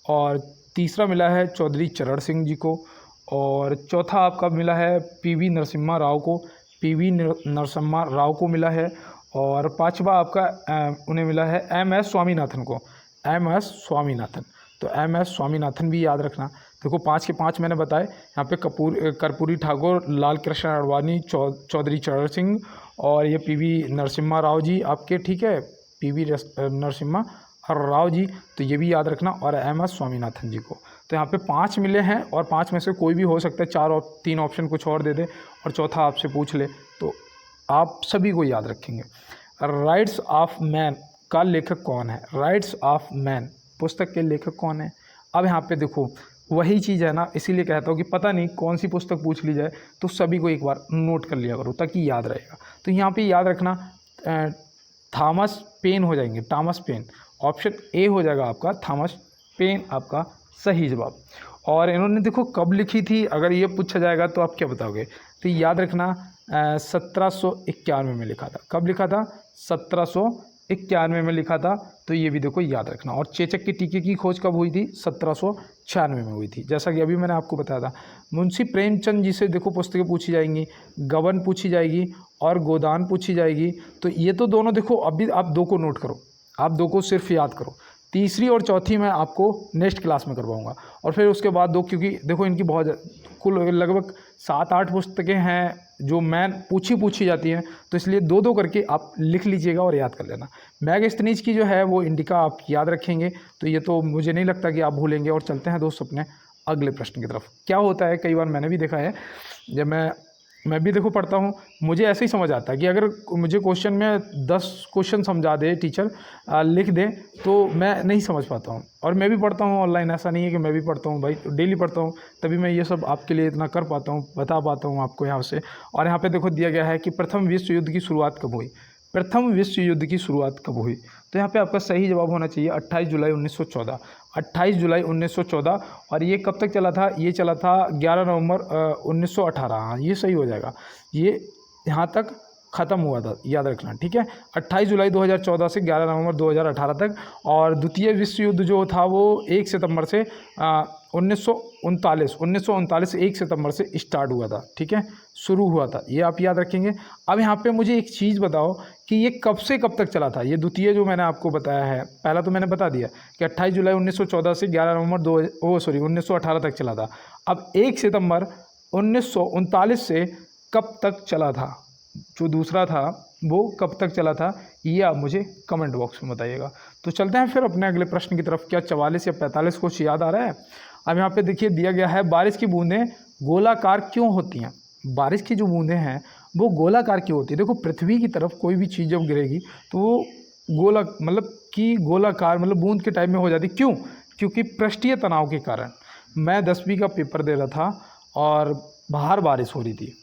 और तीसरा मिला है चौधरी चरण सिंह जी को, और चौथा आपका मिला है पीवी नरसिम्हा राव को, पीवी नरसिम्हा राव को मिला है, और पांचवा आपका उन्हें मिला है एमएस स्वामीनाथन को, एमएस स्वामीनाथन। तो एमएस स्वामीनाथन भी याद रखना। देखो 5 के 5 मैंने बताए, यहाँ पे कर्पूरी ठाकुर, लाल कृष्ण आडवाणी, चौधरी चरण सिंह, और ये पीवी नरसिम्हा राव जी आपके, ठीक है, पीवी नरसिम्हा राव जी, तो ये भी याद रखना, और एमएस स्वामीनाथन जी को। तो यहाँ पे 5 मिले हैं, और 5 में से कोई भी हो सकता है, 4 और 3 ऑप्शन कुछ और दे दे, और चौथा आपसे पूछ ले, तो आप सभी को याद रखेंगे। राइट्स ऑफ मैन का लेखक कौन है? राइट्स ऑफ मैन पुस्तक के लेखक कौन है? अब यहाँ पे देखो वही चीज़ है ना, इसीलिए कहता हूँ कि पता नहीं कौन सी पुस्तक पूछ ली जाए, तो सभी को एक बार नोट कर लिया करो ताकि याद रहेगा। तो यहाँ पे याद रखना थॉमस पेन हो जाएंगे, थॉमस पेन। ऑप्शन ए हो जाएगा आपका थॉमस पेन, आपका सही जवाब। और इन्होंने देखो कब लिखी थी, अगर ये पूछा जाएगा तो आप क्या बताओगे? तो याद रखना 1791 में लिखा था। कब लिखा था? 1791 में लिखा था, तो ये भी देखो याद रखना। और चेचक के टीके की खोज कब हुई थी? 1796 में हुई थी, जैसा कि अभी मैंने आपको बताया था। मुंशी प्रेमचंद जी से देखो पुस्तकें पूछी जाएंगी, गबन पूछी जाएगी, और गोदान पूछी जाएगी। तो ये तो दोनों देखो, अभी आप 2 को नोट करो, आप 2 को सिर्फ याद करो। तीसरी और चौथी मैं आपको नेक्स्ट क्लास में करवाऊंगा, और फिर उसके बाद 2, क्योंकि देखो इनकी बहुत कुल लगभग 7-8 पुस्तकें हैं जो मैन पूछी जाती हैं, तो इसलिए 2-2 करके आप लिख लीजिएगा और याद कर लेना। मैगस्थनीज की जो है वो इंडिका आप याद रखेंगे, तो ये तो मुझे नहीं लगता कि आप भूलेंगे। और चलते हैं दोस्त अपने अगले प्रश्न की तरफ। क्या होता है, कई बार मैंने भी देखा है, जब मैं भी देखो पढ़ता हूँ, मुझे ऐसे ही समझ आता है कि अगर मुझे क्वेश्चन में 10 क्वेश्चन समझा दे टीचर, लिख दे, तो मैं नहीं समझ पाता हूँ। और मैं भी पढ़ता हूँ ऑनलाइन, ऐसा नहीं है कि मैं भी पढ़ता हूँ भाई, डेली पढ़ता हूँ, तभी मैं ये सब आपके लिए इतना कर पाता हूँ, बता पाता हूँ आपको यहाँ से। और यहाँ पे देखो दिया गया है कि प्रथम विश्व युद्ध की शुरुआत कब हुई? प्रथम विश्व युद्ध की शुरुआत कब हुई? तो यहाँ पे आपका सही जवाब होना चाहिए 28 जुलाई 1914। 28 जुलाई 1914। और ये कब तक चला था? ये चला था 11 नवंबर 1918। हाँ, ये सही हो जाएगा। ये यहाँ तक ख़त्म हुआ था, याद रखना, ठीक है। 28 जुलाई 2014 से 11 नवंबर 2018 तक। और द्वितीय विश्व युद्ध जो था वो 1 सितंबर से 1939 1 सितंबर से स्टार्ट हुआ था, ठीक है, शुरू हुआ था, ये आप याद रखेंगे। अब यहाँ पे मुझे एक चीज़ बताओ कि ये कब से कब तक चला था, ये द्वितीय जो मैंने आपको बताया है, पहला तो मैंने बता दिया कि 28 जुलाई 1914 से 11 नवंबर 1918 तक चला था। अब 1 सितंबर 1939 से कब तक चला था, जो दूसरा था वो कब तक चला था, ये आप मुझे कमेंट बॉक्स में बताइएगा। तो चलते हैं फिर अपने अगले प्रश्न की तरफ। क्या 44 या 45 कुछ याद आ रहा है? अब यहाँ पे देखिए दिया गया है, बारिश की बूंदें गोलाकार क्यों होती हैं? बारिश की जो बूंदें हैं वो गोलाकार क्यों होती है? देखो, पृथ्वी की तरफ कोई भी चीज़ जब गिरेगी तो वो गोला मतलब कि गोलाकार मतलब बूंद के टाइप में हो जाती, क्यों? क्योंकि पृष्ठीय तनाव के कारण। मैं 10वीं का पेपर दे रहा था और बाहर बारिश हो रही थी,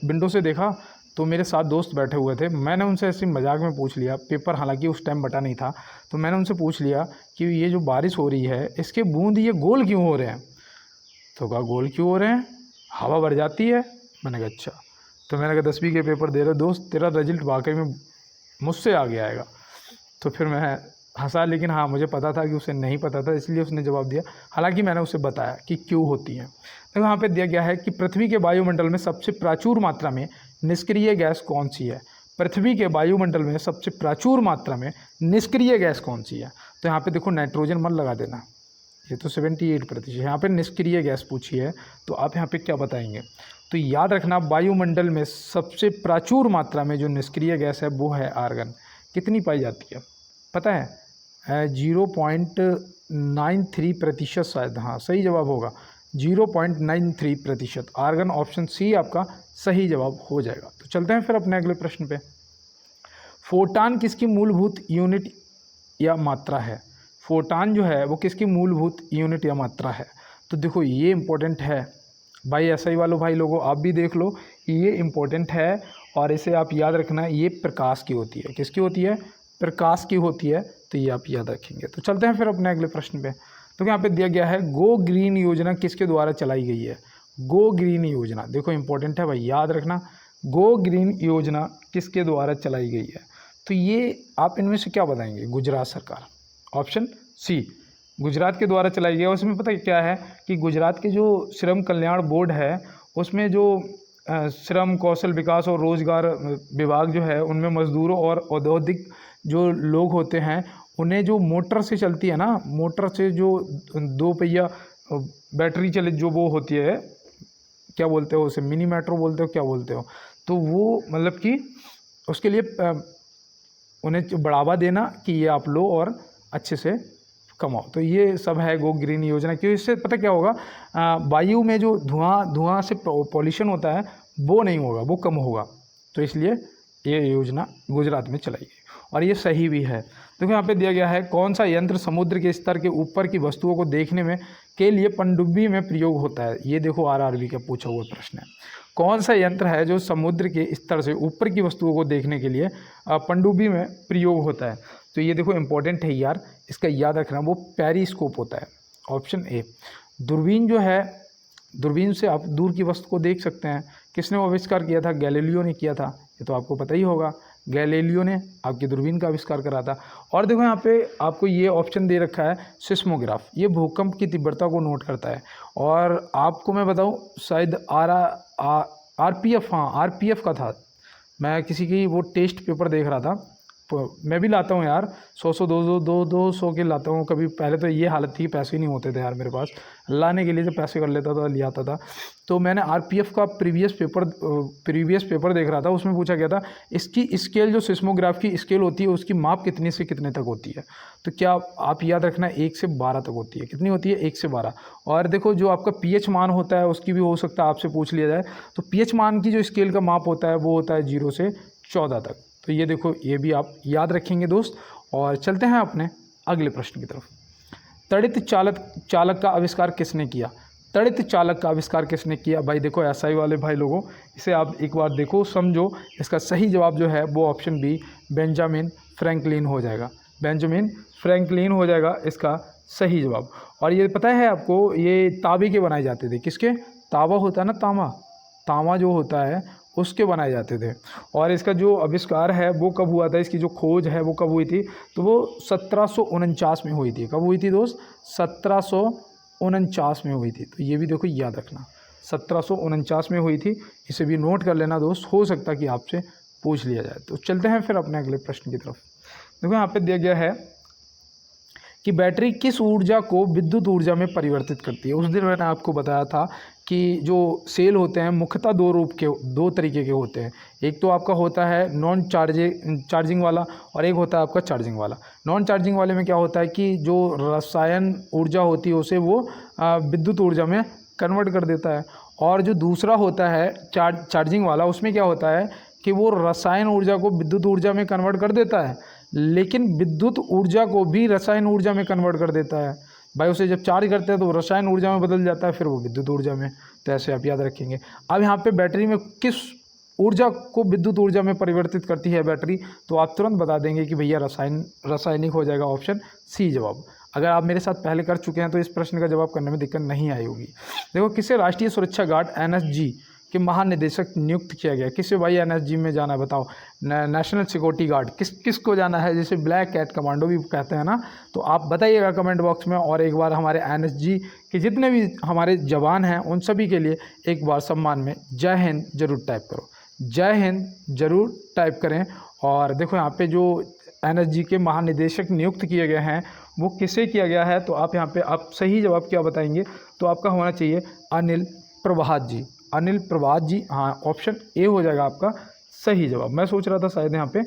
विंडो से देखा तो मेरे साथ दोस्त बैठे हुए थे, मैंने उनसे ऐसे मजाक में पूछ लिया, पेपर हालांकि उस टाइम बटा नहीं था, तो मैंने उनसे पूछ लिया कि ये जो बारिश हो रही है इसके बूंद ये गोल क्यों हो रहे हैं? तो कहा गोल क्यों हो रहे हैं, हवा बढ़ जाती है। मैंने कहा अच्छा। तो मैंने कहा 10वीं के पेपर दे रहे दोस्त, तेरा रिजल्ट वाकई में मुझसे आगे आएगा। तो फिर मैं हंसा, लेकिन हाँ मुझे पता था कि उसे नहीं पता था, इसलिए उसने जवाब दिया, हालांकि मैंने उसे बताया कि क्यों होती है। तो यहाँ पे दिया गया है कि पृथ्वी के वायुमंडल में सबसे प्रचुर मात्रा में निष्क्रिय गैस कौन सी है? पृथ्वी के वायुमंडल में सबसे प्रचुर मात्रा में निष्क्रिय गैस कौन सी है? तो यहाँ पे देखो नाइट्रोजन मत लगा देना, ये तो 78%। यहाँ पे निष्क्रिय गैस पूछी है तो आप यहाँ पे क्या बताएंगे? तो याद रखना, वायुमंडल में सबसे प्रचुर मात्रा में जो निष्क्रिय गैस है वो है आर्गन। कितनी पाई जाती है पता है? 0.93% शायद, हाँ सही जवाब होगा 0.93%। आर्गन ऑप्शन सी आपका सही जवाब हो जाएगा। तो चलते हैं फिर अपने अगले प्रश्न पे। फोटान किसकी मूलभूत यूनिट या मात्रा है? फोटान जो है वो किसकी मूलभूत यूनिट या मात्रा है? तो देखो ये इम्पोर्टेंट है भाई, एसआई वालों भाई लोगों आप भी देख लो, ये इम्पोर्टेंट है और इसे आप याद रखना, ये प्रकाश की होती है। किसकी होती है? प्रकाश की होती है, तो ये आप याद रखेंगे। तो चलते हैं फिर अपने अगले प्रश्न पे। तो यहाँ पे दिया गया है, गो ग्रीन योजना किसके द्वारा चलाई गई है? गो ग्रीन योजना देखो इंपॉर्टेंट है भाई, याद रखना, गो ग्रीन योजना किसके द्वारा चलाई गई है? तो ये आप इनमें से क्या बताएंगे? गुजरात सरकार, ऑप्शन सी गुजरात के द्वारा चलाई गई है। उसमें पता क्या है कि गुजरात के जो श्रम कल्याण बोर्ड है उसमें जो श्रम कौशल विकास और रोजगार विभाग जो है उनमें मजदूरों और औद्योगिक जो लोग होते हैं उन्हें जो मोटर से चलती है ना, मोटर से जो 2 पहिया बैटरी चले जो वो होती है, क्या बोलते हो उसे, मिनी मेट्रो बोलते हो क्या बोलते हो, तो वो मतलब कि उसके लिए उन्हें बढ़ावा देना कि ये आप लो और अच्छे से कमाओ। तो ये सब है गो ग्रीन योजना। क्यों? इससे पता क्या होगा, वायु में जो धुआं से पॉल्यूशन होता है वो नहीं होगा, वो कम होगा। तो इसलिए ये योजना गुजरात में चलाई गई और ये सही भी है। देखो यहाँ पे दिया गया है, कौन सा यंत्र समुद्र के स्तर के ऊपर की वस्तुओं को देखने में के लिए पनडुब्बी में प्रयोग होता है? ये देखो आरआरबी का पूछा हुआ प्रश्न है। कौन सा यंत्र है जो समुद्र के स्तर से ऊपर की वस्तुओं को देखने के लिए पनडुब्बी में प्रयोग होता है? तो ये देखो इंपॉर्टेंट है यार, इसका याद रखना, वो पेरिस्कोप होता है, ऑप्शन ए। दूरबीन जो है, दूरबीन से आप दूर की वस्तु को देख सकते हैं। किसने वो आविष्कार किया था? गैलीलियो ने किया था, ये तो आपको पता ही होगा, गैलीलियो ने आपकी दूरबीन का आविष्कार करा था। और देखो यहाँ पे आपको ये ऑप्शन दे रखा है सिस्मोग्राफ, ये भूकंप की तीव्रता को नोट करता है। और आपको मैं बताऊँ शायद आरपीएफ, हाँ आरपीएफ का था, मैं किसी की वो टेस्ट पेपर देख रहा था, मैं भी लाता हूँ यार 100 200 के लाता हूँ कभी। पहले तो ये हालत थी, पैसे नहीं होते थे यार मेरे पास, लाने के लिए जब पैसे कर लेता था ले आता था। तो मैंने आरपीएफ का प्रीवियस पेपर देख रहा था, उसमें पूछा गया था इसकी स्केल, जो सिस्मोग्राफ की स्केल होती है उसकी माप कितने से कितने तक होती है? तो क्या आप याद रखना 1 से 12 तक होती है। कितनी होती है? 1 से 12। और देखो जो आपका पीएच मान होता है उसकी भी हो सकता है आपसे पूछ लिया जाए, तो पीएच मान की जो स्केल का माप होता है वो होता है 0 से 14 तक। तो ये देखो, ये भी आप याद रखेंगे दोस्त। और चलते हैं अपने अगले प्रश्न की तरफ। तड़ित चालक का आविष्कार किसने किया? तड़ित चालक का आविष्कार किसने किया? भाई देखो एसआई वाले भाई लोगों, इसे आप एक बार देखो समझो, इसका सही जवाब जो है वो ऑप्शन बी बेंजामिन फ्रैंकलिन हो जाएगा। बेंजामिन फ्रैंकलिन हो जाएगा इसका सही जवाब। और ये पता है आपको, ये तांबे के बनाए जाते थे। किसके? तांबा होता है ना, तांबा, तांबा जो होता है उसके बनाए जाते थे। और इसका जो आविष्कार है वो कब हुआ था, इसकी जो खोज है वो कब हुई थी, तो वो 1749 में हुई थी। कब हुई थी दोस्त? 1749 में हुई थी। तो ये भी देखो याद रखना, 1749 में हुई थी। इसे भी नोट कर लेना दोस्त, हो सकता है कि आपसे पूछ लिया जाए। तो चलते हैं फिर अपने अगले प्रश्न की तरफ। देखो यहाँ पे दिया गया है कि बैटरी किस ऊर्जा को विद्युत ऊर्जा में परिवर्तित करती है। उस दिन मैंने आपको बताया था कि जो सेल होते हैं मुख्यतः दो तरीके के होते हैं। एक तो आपका होता है नॉन चार्जिंग वाला और एक होता है आपका चार्जिंग वाला। नॉन चार्जिंग वाले में क्या होता है कि जो रसायन ऊर्जा होती है उसे वो विद्युत ऊर्जा में कन्वर्ट कर देता है। और जो दूसरा होता है चार्जिंग वाला, उसमें क्या होता है कि वो रसायन ऊर्जा को विद्युत ऊर्जा में कन्वर्ट कर देता है, लेकिन विद्युत ऊर्जा को भी रसायन ऊर्जा में कन्वर्ट कर देता है। भाई उसे जब चार्ज करते हैं तो रसायन ऊर्जा में बदल जाता है, फिर वो विद्युत ऊर्जा में। तो ऐसे आप याद रखेंगे। अब यहाँ पे बैटरी में किस ऊर्जा को विद्युत ऊर्जा में परिवर्तित करती है बैटरी, तो आप तुरंत बता देंगे कि भैया रासायनिक हो जाएगा, ऑप्शन सी जवाब। अगर आप मेरे साथ पहले कर चुके हैं तो इस प्रश्न का जवाब करने में दिक्कत नहीं आई होगी। देखो, किसे राष्ट्रीय सुरक्षा गार्ड NSG के महानिदेशक नियुक्त किया गया? किसे भाई NSG में जाना है बताओ? नेशनल सिक्योरिटी गार्ड किसको जाना है, जिसे ब्लैक कैट कमांडो भी कहते हैं ना। तो आप बताइएगा कमेंट बॉक्स में, और एक बार हमारे NSG के जितने भी हमारे जवान हैं उन सभी के लिए एक बार सम्मान में जय हिंद जरूर टाइप करो, जय हिंद जरूर टाइप करें। और देखो यहाँ पे जो NSG के महानिदेशक नियुक्त किए गए हैं वो किसे किया गया है, तो आप यहाँ पे आप सही जवाब क्या बताएंगे, तो आपका होना चाहिए अनिल प्रभात जी। अनिल प्रभात जी, हाँ, ऑप्शन ए हो जाएगा आपका सही जवाब। मैं सोच रहा था शायद यहाँ पे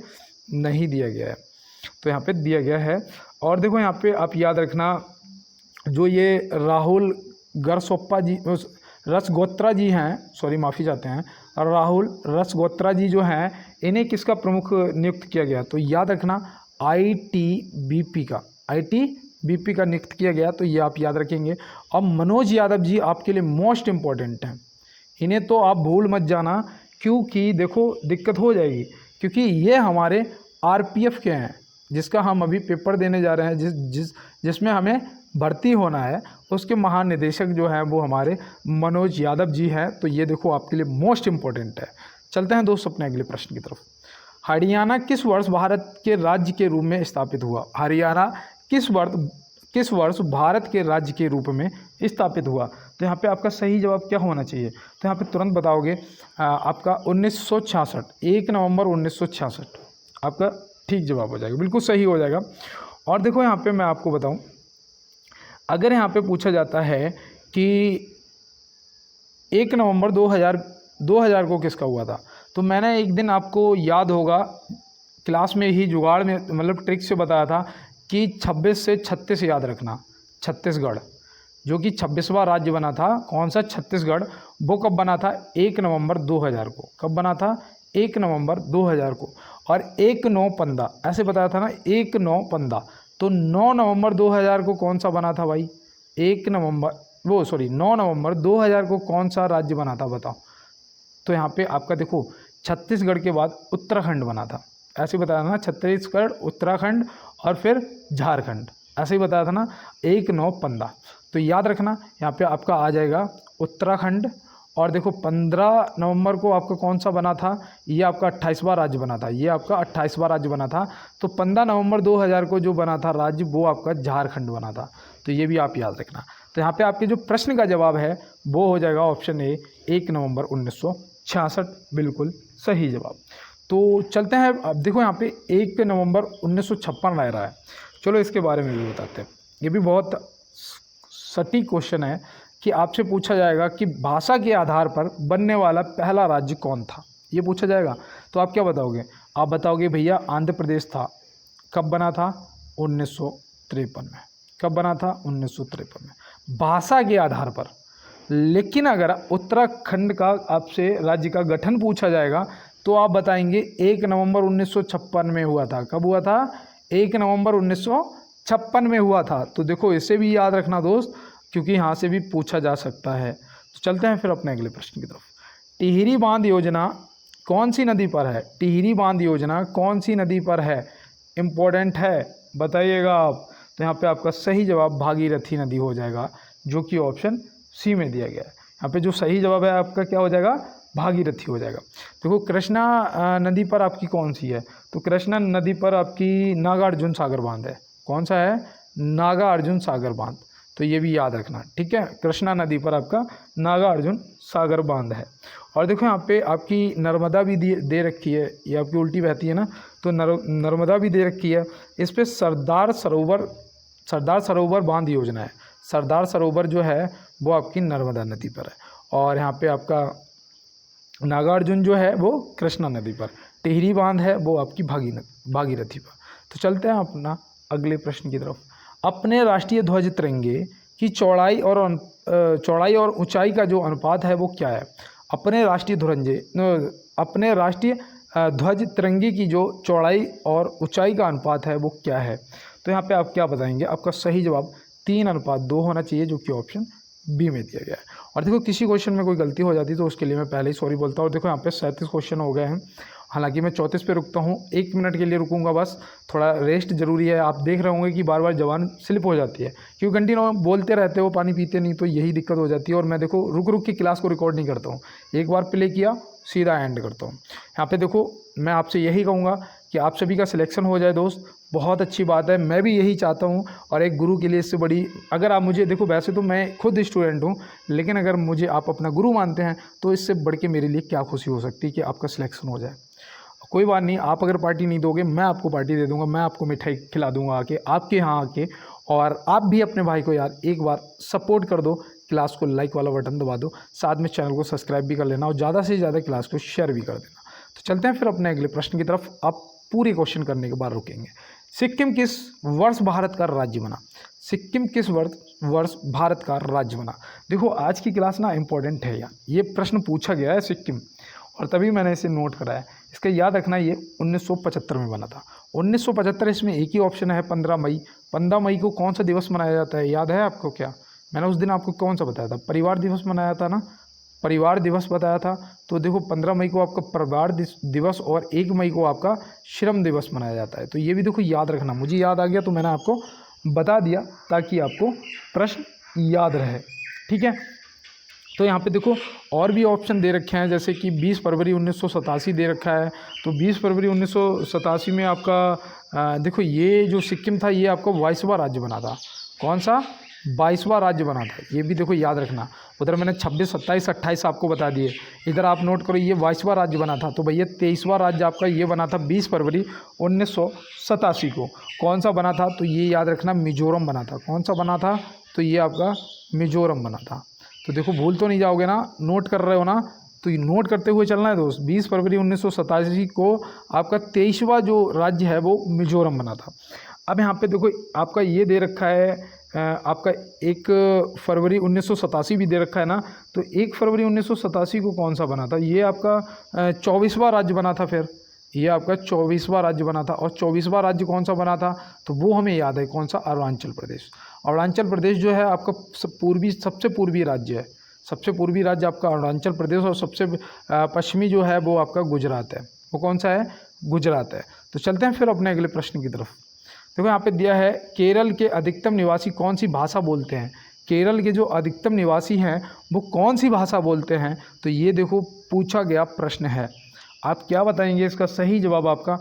नहीं दिया गया है, तो यहाँ पे दिया गया है। और देखो यहाँ पे आप याद रखना, जो ये राहुल रसगोत्रा जी हैं, सॉरी माफ़ी चाहते हैं, राहुल रसगोत्रा जी जो हैं, इन्हें किसका प्रमुख नियुक्त किया गया? तो याद रखना ITBP का नियुक्त किया गया। तो ये आप याद रखेंगे। अब मनोज यादव जी आपके लिए मोस्ट इम्पॉर्टेंट हैं, इन्हें तो आप भूल मत जाना, क्योंकि देखो दिक्कत हो जाएगी, क्योंकि ये हमारे RPF के हैं, जिसका हम अभी पेपर देने जा रहे हैं, जिसमें हमें भर्ती होना है। उसके महानिदेशक जो हैं वो हमारे मनोज यादव जी हैं। तो ये देखो आपके लिए मोस्ट इम्पॉर्टेंट है। चलते हैं दोस्त अपने अगले प्रश्न की तरफ। हरियाणा किस वर्ष भारत के राज्य के रूप में स्थापित हुआ? हरियाणा किस वर्ष भारत के राज्य के रूप में स्थापित हुआ? तो यहाँ पे आपका सही जवाब क्या होना चाहिए, तो यहाँ पे तुरंत बताओगे आपका 1966, 1 नवंबर 1966 आपका ठीक जवाब हो जाएगा, बिल्कुल सही हो जाएगा। और देखो यहाँ पे मैं आपको बताऊँ, अगर यहाँ पे पूछा जाता है कि 1 नवंबर 2000 को किसका हुआ था, तो मैंने एक दिन आपको याद होगा क्लास में ही जुगाड़ में मतलब ट्रिक से बताया था कि 26 से 36 याद रखना। छत्तीसगढ़ जो कि 26वां राज्य बना था, कौन सा? छत्तीसगढ़। वो कब बना था? 1 नवंबर 2000 को। कब बना था? 1 नवंबर 2000 को। और 1915 ऐसे बताया था ना, 1915। तो 9 नवंबर 2000 को कौन सा बना था भाई? 9 नवंबर 2000 को कौन सा राज्य बना था बताओ? तो यहाँ पे आपका देखो, छत्तीसगढ़ के बाद उत्तराखंड बना था, ऐसे बताया था ना, छत्तीसगढ़, उत्तराखंड और फिर झारखंड, ऐसे ही बताया था ना, 1915। तो याद रखना, यहाँ पे आपका आ जाएगा उत्तराखंड। और देखो 15 नवंबर को आपका कौन सा बना था? ये आपका 28वां राज्य बना था, ये आपका 28वां राज्य बना था। तो 15 नवंबर 2000 को जो बना था राज्य, वो आपका झारखंड बना था। तो ये भी आप याद रखना। तो यहाँ पे आपके जो प्रश्न का जवाब है वो हो जाएगा ऑप्शन ए, 1 नवंबर 1966, बिल्कुल सही जवाब। तो चलते हैं, अब देखो यहाँ पे 1 नवंबर 1956 रह रहा है, चलो इसके बारे में भी बताते हैं। ये भी बहुत सटीक क्वेश्चन है कि आपसे पूछा जाएगा कि भाषा के आधार पर बनने वाला पहला राज्य कौन था, ये पूछा जाएगा। तो आप क्या बताओगे? आप बताओगे भैया आंध्र प्रदेश था। कब बना था? 1953 में। कब बना था? 1953 में, भाषा के आधार पर। लेकिन अगर उत्तराखंड का आपसे राज्य का गठन पूछा जाएगा तो आप बताएंगे 1 नवंबर 1956 में हुआ था। कब हुआ था? 1 नवंबर 1956 में हुआ था। तो देखो इसे भी याद रखना दोस्त, क्योंकि यहाँ से भी पूछा जा सकता है। तो चलते हैं फिर अपने अगले प्रश्न की तरफ। टिहरी बांध योजना कौन सी नदी पर है? टिहरी बांध योजना कौन सी नदी पर है? इम्पोर्टेंट है, बताइएगा आप। तो यहाँ पे आपका सही जवाब भागीरथी नदी हो जाएगा, जो कि ऑप्शन सी में दिया गया है। यहाँ पे जो सही जवाब है आपका क्या हो जाएगा? भागीरथी हो जाएगा। देखो कृष्णा नदी पर आपकी कौन सी है, तो कृष्णा नदी पर आपकी नागार्जुन सागर बांध है। कौन सा है, नागार्जुन सागर बांध, तो ये भी याद रखना, ठीक है। कृष्णा नदी पर आपका नागार्जुन सागर बांध है। और देखो यहाँ पे आपकी नर्मदा भी दे रखी है, ये आपकी उल्टी बहती है ना, तो नर्मदा भी दे रखी है। इस पर सरदार सरोवर बांध योजना है। सरदार सरोवर जो है वो आपकी नर्मदा नदी पर है। और यहाँ पे आपका नागार्जुन जो है वो कृष्णा नदी पर, टिहरी बांध है वो आपकी भागीरथी पर। तो चलते हैं अपना अगले प्रश्न की तरफ। अपने राष्ट्रीय ध्वज तिरंगे की चौड़ाई और ऊंचाई का जो अनुपात है वो क्या है। अपने राष्ट्रीय ध्वज तिरंगे की जो चौड़ाई और ऊंचाई का अनुपात है वो क्या है। तो यहाँ पे आप क्या बताएंगे, आपका सही जवाब 3:2 होना चाहिए, जो कि ऑप्शन बी में दिया गया है। और देखो किसी क्वेश्चन में कोई गलती हो जाती है तो उसके लिए मैं पहले ही सॉरी बोलता हूँ। और देखो यहाँ पे 37 क्वेश्चन हो गए हैं, हालांकि मैं 34 पे रुकता हूँ, 1 मिनट के लिए रुकूंगा बस, थोड़ा रेस्ट जरूरी है। आप देख रहे होंगे कि बार बार जबान स्लिप हो जाती है, क्योंकि कंटिन्यू बोलते रहते हो, पानी पीते नहीं, तो यही दिक्कत हो जाती है। और मैं देखो रुक रुक के क्लास को रिकॉर्ड नहीं करता हूँ, एक बार प्ले किया सीधा एंड करता हूँ। यहाँ पे देखो मैं आपसे यही कहूँगा कि आप सभी का सिलेक्शन हो जाए दोस्त, बहुत अच्छी बात है, मैं भी यही चाहता हूँ। और एक गुरु के लिए इससे बड़ी, अगर आप मुझे देखो, वैसे तो मैं खुद स्टूडेंट हूँ, लेकिन अगर मुझे आप अपना गुरु मानते हैं तो इससे बढ़ के मेरे लिए क्या खुशी हो सकती है कि आपका सिलेक्शन हो जाए। कोई बात नहीं, आप अगर पार्टी नहीं दोगे मैं आपको पार्टी दे दूंगा, मैं आपको मिठाई खिला दूंगा आके, आपके यहाँ आके। और आप भी अपने भाई को यार एक बार सपोर्ट कर दो, क्लास को लाइक वाला बटन दबा दो, साथ में चैनल को सब्सक्राइब भी कर लेना और ज़्यादा से ज़्यादा क्लास को शेयर भी कर देना। तो चलते हैं फिर अपने अगले प्रश्न की तरफ। आप पूरे क्वेश्चन करने के बाद रुकेंगे। सिक्किम किस वर्ष भारत का राज्य बना। सिक्किम किस वर्ष भारत का राज्य बना। देखो आज की क्लास ना इंपॉर्टेंट है यार, ये प्रश्न पूछा गया है सिक्किम, और तभी मैंने इसे नोट करा है। इसका याद रखना, ये 1975 में बना था। 1975, इसमें एक ही ऑप्शन है 15 मई। 15 मई को कौन सा दिवस मनाया जाता है, याद है आपको क्या। मैंने उस दिन आपको कौन सा बताया था, परिवार दिवस मनाया था ना, परिवार दिवस बताया था। तो देखो 15 मई को आपका परिवार दिवस और 1 मई को आपका श्रम दिवस मनाया जाता है। तो ये भी देखो याद रखना, मुझे याद आ गया तो मैंने आपको बता दिया ताकि आपको प्रश्न याद रहे, ठीक है। तो यहाँ पे देखो और भी ऑप्शन दे रखे हैं, जैसे कि 20 फरवरी 1987 दे रखा है। तो 20 फरवरी 1987 में आपका देखो ये जो सिक्किम था ये आपका 22वां राज्य बना था। कौन सा, 22वां राज्य बना था, ये भी देखो याद रखना। उधर मैंने 26, 27, 28 आपको बता दिए, इधर आप नोट करो ये 22वां राज्य बना था। तो भैया 23वां राज्य आपका ये बना था 20 फरवरी 1987 को। कौन सा बना था, तो ये याद रखना मिजोरम बना था। कौन सा बना था, तो ये आपका मिजोरम बना था। तो देखो भूल तो नहीं जाओगे ना, नोट कर रहे हो ना, तो ये नोट करते हुए चलना है दोस्त। 20 फरवरी 1987 को आपका 23वां जो राज्य है वो मिजोरम बना था। अब यहाँ पे देखो आपका ये दे रखा है आपका 1 फरवरी 1987 भी दे रखा है ना। तो 1 फरवरी 1987 को कौन सा बना था, ये आपका 24वां राज्य बना था। फिर ये आपका 24वां राज्य बना था। और 24वां राज्य कौन सा बना था, तो वो हमें याद है, कौन सा, अरुणाचल प्रदेश। अरुणाचल प्रदेश जो है आपका सबसे पूर्वी राज्य है। सबसे पूर्वी राज्य आपका अरुणाचल प्रदेश, और सबसे पश्चिमी जो है वो आपका गुजरात है। वो कौन सा है, गुजरात है। तो चलते हैं फिर अपने अगले प्रश्न की तरफ। देखो यहाँ पे दिया है केरल के अधिकतम निवासी कौन सी भाषा बोलते हैं। केरल के जो अधिकतम निवासी हैं वो कौन सी भाषा बोलते हैं, तो ये देखो पूछा गया प्रश्न है। आप क्या बताएंगे, इसका सही जवाब आपका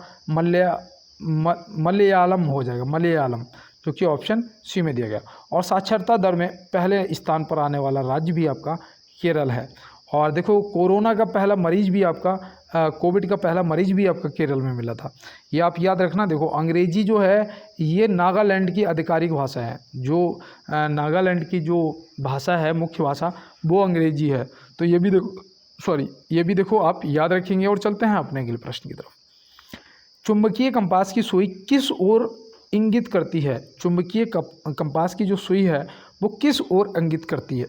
मलयालम हो जाएगा, मलयालम, जो कि ऑप्शन सी में दिया गया। और साक्षरता दर में पहले स्थान पर आने वाला राज्य भी आपका केरल है। और देखो कोरोना का पहला मरीज भी आपका कोविड का पहला मरीज भी आपका केरल में मिला था, ये आप याद रखना। देखो अंग्रेजी जो है ये नागालैंड की आधिकारिक भाषा है, जो नागालैंड की जो भाषा है, मुख्य भाषा, वो अंग्रेजी है। तो ये भी देखो आप याद रखेंगे। और चलते हैं अपने अगले प्रश्न की तरफ। चुंबकीय कंपास की सुई किस ओर इंगित करती है। चुंबकीय कंपास की जो सुई है वो किस ओर इंगित करती है,